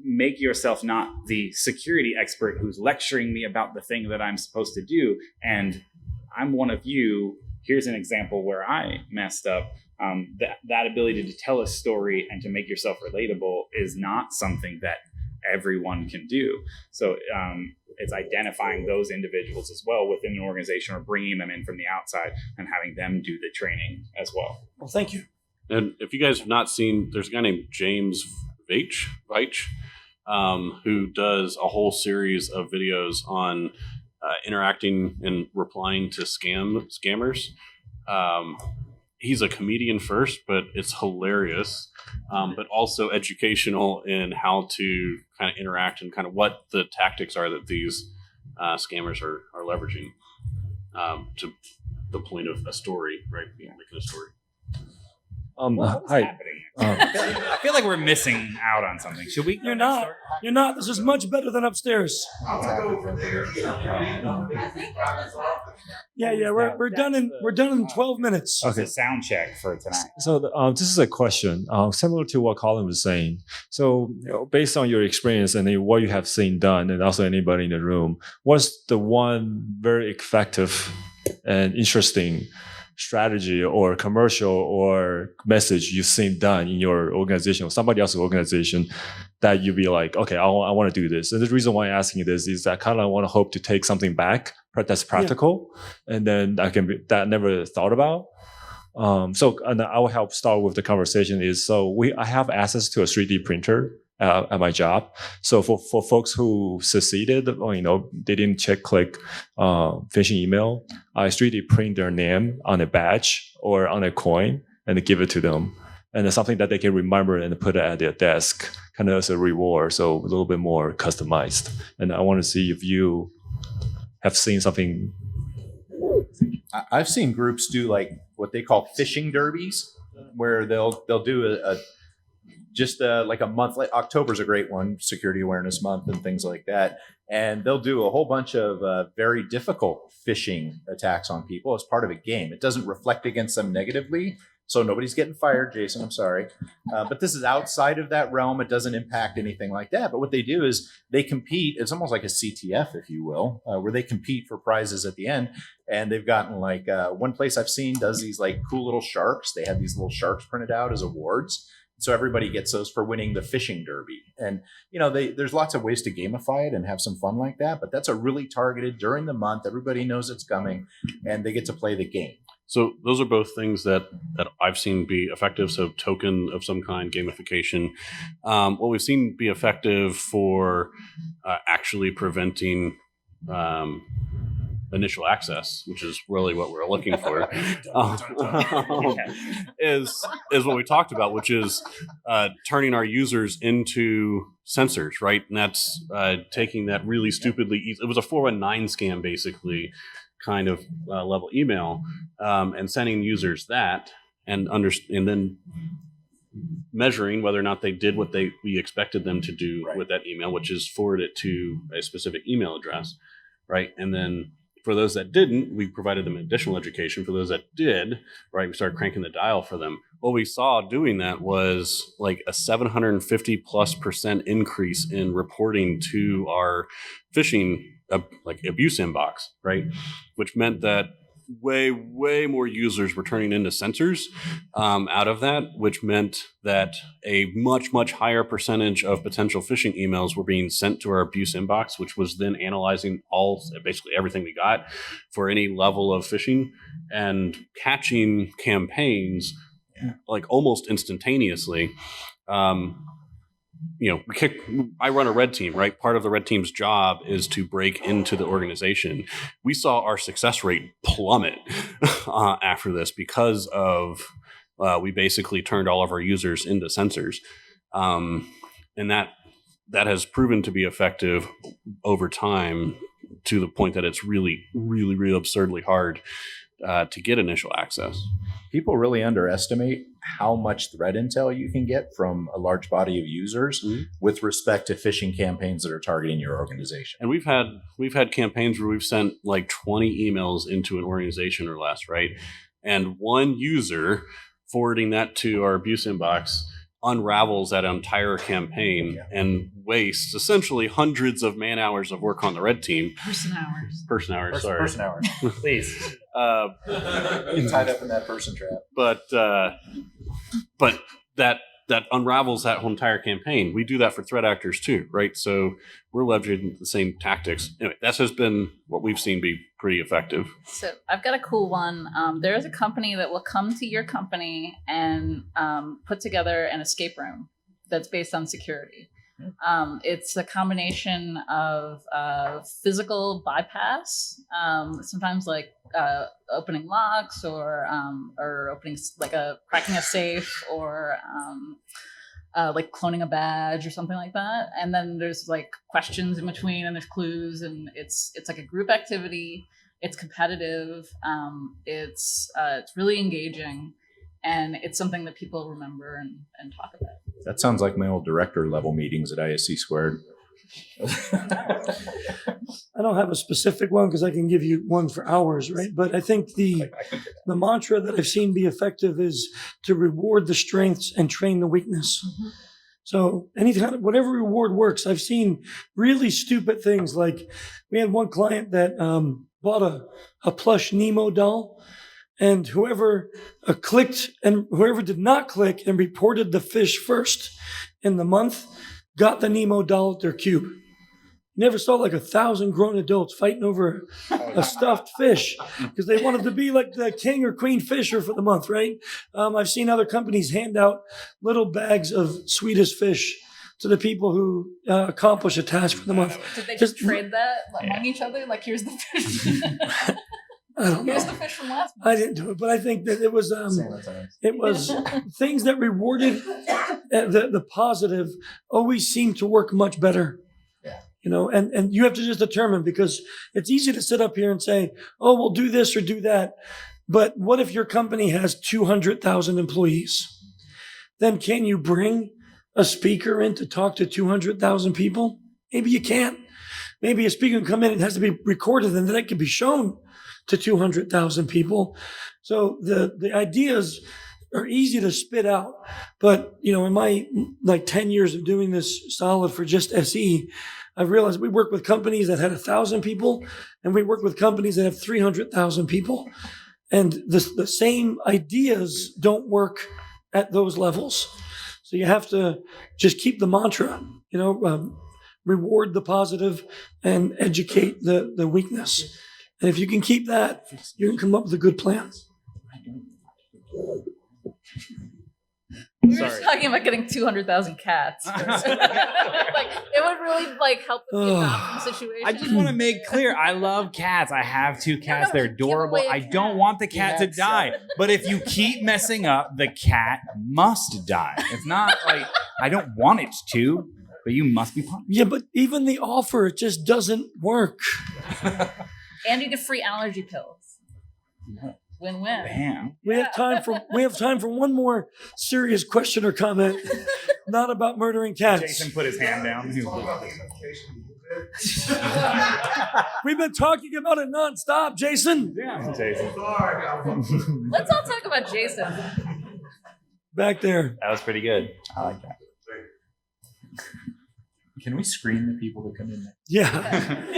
make yourself not the security expert who's lecturing me about the thing that I'm supposed to do, and I'm one of you, here's an example where I messed up. That ability to tell a story and to make yourself relatable is not something that everyone can do. So it's identifying those individuals as well within an organization, or bringing them in from the outside and having them do the training as well.
Well, thank you.
And if you guys have not seen, there's a guy named James Veitch, who does a whole series of videos on interacting and replying to scammers. He's a comedian first, but it's hilarious, but also educational in how to kind of interact and kind of what the tactics are that these scammers are leveraging to the point of a story, right? Making a story.
What's
Hi.
happening? I feel like we're missing out on something. Should we?
You're not. You're not. This is much better than upstairs. Yeah. We're done in 12 minutes.
Okay. It's a sound check for tonight.
So this is a question similar to what Colin was saying. So based on your experience and what you have seen done, and also anybody in the room, what's the one very effective and interesting strategy or commercial or message you've seen done in your organization or somebody else's organization that you'd be like, okay, I want to do this? And the reason why I'm asking you this is that kind of want to hope to take something back that's practical, and then that I never thought about. So and I will help start with the conversation is, I have access to a 3D printer at my job. So for folks who succeeded, or, they didn't click phishing email, I 3D print their name on a badge or on a coin and give it to them. And it's something that they can remember and put it at their desk, kind of as a reward. So a little bit more customized. And I want to see if you have seen something.
I've seen groups do like what they call phishing derbies, where they'll do like a month. Like October's a great one, Security Awareness Month and things like that. And they'll do a whole bunch of very difficult phishing attacks on people as part of a game. It doesn't reflect against them negatively, so nobody's getting fired, Jason. I'm sorry, but this is outside of that realm. It doesn't impact anything like that. But what they do is they compete. It's almost like a CTF, if you will, where they compete for prizes at the end. And they've gotten like one place I've seen does these like cool little sharks. They have these little sharks printed out as awards. So everybody gets those for winning the phishing derby. And, there's lots of ways to gamify it and have some fun like that. But that's a really targeted during the month. Everybody knows it's coming and they get to play the game.
So those are both things that I've seen be effective. So token of some kind, gamification. What we've seen be effective for actually preventing initial access, which is really what we're looking for, is what we talked about, which is turning our users into sensors, right? And that's taking that really stupidly easy. It was a 419 scam, basically, kind of level email, and sending users that, and then measuring whether or not they did what we expected them to do with that email, which is forward it to a specific email address, right? And then for those that didn't, we provided them additional education. For those that did, right, we started cranking the dial for them. What we saw doing that was like a 750+% increase in reporting to our phishing abuse inbox, right? Which meant that way more users were turning into sensors out of that, which meant that a much higher percentage of potential phishing emails were being sent to our abuse inbox, which was then analyzing basically everything we got for any level of phishing and catching campaigns like almost instantaneously. I run a red team, right? Part of the red team's job is to break into the organization. We saw our success rate plummet after this because of we basically turned all of our users into sensors, and that has proven to be effective over time to the point that it's really absurdly hard to get initial access.
People really underestimate how much threat intel you can get from a large body of users with respect to phishing campaigns that are targeting your organization.
And we've had campaigns where we've sent like 20 emails into an organization or less, right? And one user forwarding that to our abuse inbox unravels that entire campaign and wastes essentially hundreds of man hours of work on the red team. Person hours.
Please.
Get tied up in that person trap.
But that unravels that whole entire campaign. We do that for threat actors too, right? So we're leveraging the same tactics. Anyway, that has been what we've seen be pretty effective.
So I've got a cool one. There is a company that will come to your company and put together an escape room that's based on security. It's a combination of physical bypass, sometimes like opening locks or opening cracking a safe or like cloning a badge or something like that. And then there's like questions in between and there's clues, and it's like a group activity. It's competitive. It's really engaging. and it's something that people remember and talk about.
That sounds like my old director level meetings at ISC Squared.
I don't have a specific one because I can give you one for hours, right? But I think the mantra that I've seen be effective is to reward the strengths and train the weakness.
Mm-hmm.
So anytime, whatever reward works. I've seen really stupid things. Like we had one client that bought a plush Nemo doll, and whoever clicked and whoever did not click and reported the fish first in the month got the Nemo doll at their cube. Never saw like 1,000 grown adults fighting over a stuffed fish because they wanted to be like the king or queen fisher for the month, right? I've seen other companies hand out little bags of Swedish fish to the people who accomplish a task for the month.
Did they just trade that among each other? Like, here's the fish.
I don't know.
Here's the fish from last month.
I didn't do it, but I think that it was things that rewarded the positive always seem to work much better. You know, and you have to just determine, because it's easy to sit up here and say, oh, we'll do this or do that. But what if your company has 200,000 employees? Then can you bring a speaker in to talk to 200,000 people? Maybe you can't. Maybe a speaker can come in, it has to be recorded, and then it can be shown to 200,000 people. So the ideas are easy to spit out. But, you know, in my 10 years of doing this solid for just SE, I've realized we work with companies that had 1,000 people, and we work with companies that have 300,000 people. And the same ideas don't work at those levels. So you have to just keep the mantra, you know, reward the positive and educate the weakness. And if you can keep that, you can come up with a good plan.
We were just talking about getting 200,000 cats. Like, it would really help with the adoption situation.
I just want to make clear, I love cats. I have 2 cats. They're adorable. I don't want the cat to die. But if you keep messing up, the cat must die. It's not like I don't want it to, but you must be punished.
Yeah, but even the offer, it just doesn't work.
And you get free allergy pills. Win-win.
Bam.
We have time for one more serious question or comment, not about murdering cats.
Jason put his hand down.
We've been talking about it nonstop, Jason.
Yeah, Jason.
Let's all talk about Jason.
Back there.
That was pretty good. I like that.
Can we screen the people that come in there?
Yeah.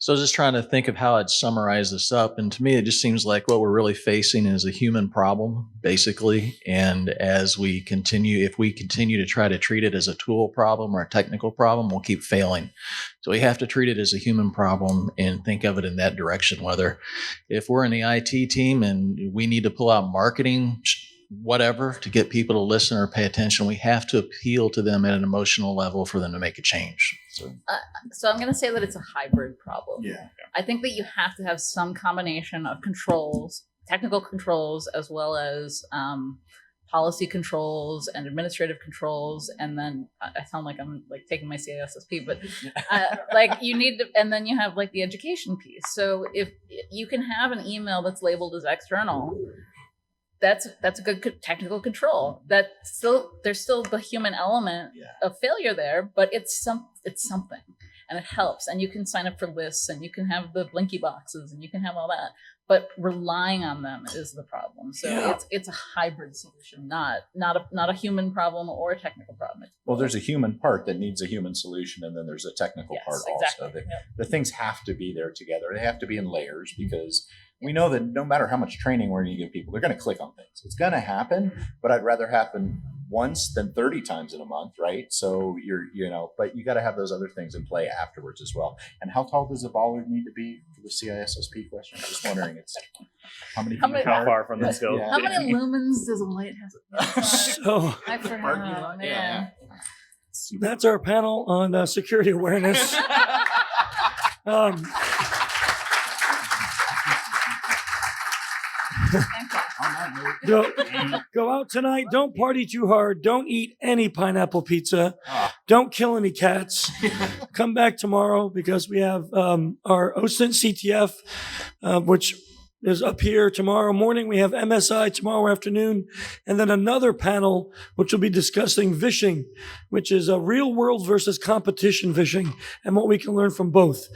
So just trying to think of how I'd summarize this up. And to me, it just seems like what we're really facing is a human problem, basically. And as we continue, if we continue to try to treat it as a tool problem or a technical problem, we'll keep failing. So we have to treat it as a human problem and think of it in that direction. Whether if we're in the IT team and we need to pull out marketing, whatever, to get people to listen or pay attention, we have to appeal to them at an emotional level for them to make a change.
So I'm going to say that it's a hybrid problem.
Yeah.
I think that you have to have some combination of controls, technical controls, as well as policy controls and administrative controls. And then I sound like I'm taking my CISSP, but you need to, and then you have the education piece. So if you can have an email that's labeled as external, that's a good technical control. There's still the human element of failure there, but it's something, and it helps. And you can sign up for lists, and you can have the blinky boxes, and you can have all that. But relying on them is the problem. So it's a hybrid solution, not a human problem or a technical problem.
Well, there's a human part that needs a human solution, and then there's a technical part also. The things have to be there together. They have to be in layers, because we know that no matter how much training we're going to give people, they're going to click on things. It's going to happen, but I'd rather happen once than 30 times in a month, right? So but you got to have those other things in play afterwards as well. And how tall does a baller need to be for the CISSP question? I'm just wondering,
how far from the scope?
How many lumens does a light have?
So
I forgot. Man.
That's our panel on security awareness. Go out tonight. Don't party too hard. Don't eat any pineapple pizza. Don't kill any cats. Come back tomorrow, because we have our OSINT CTF, which is up here tomorrow morning. We have MSI tomorrow afternoon, and then another panel which will be discussing phishing, which is a real world versus competition phishing, and what we can learn from both.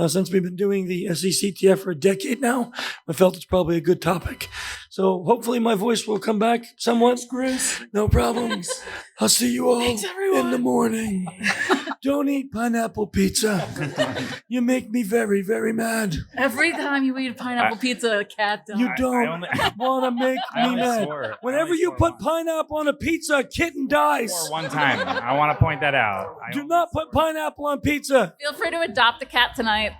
Since we've been doing the SECTF for a decade now, I felt it's probably a good topic. So hopefully my voice will come back somewhat. Chris. No problems. I'll see you all in the morning. Don't eat pineapple pizza. You make me very, very mad.
Every time you eat pineapple pizza, a cat dies.
You don't want to make me mad. Whenever you put pineapple on a pizza, a kitten dies.
Or one time. I want to point that out.
Do not put pineapple on pizza.
Feel free to adopt a cat tonight.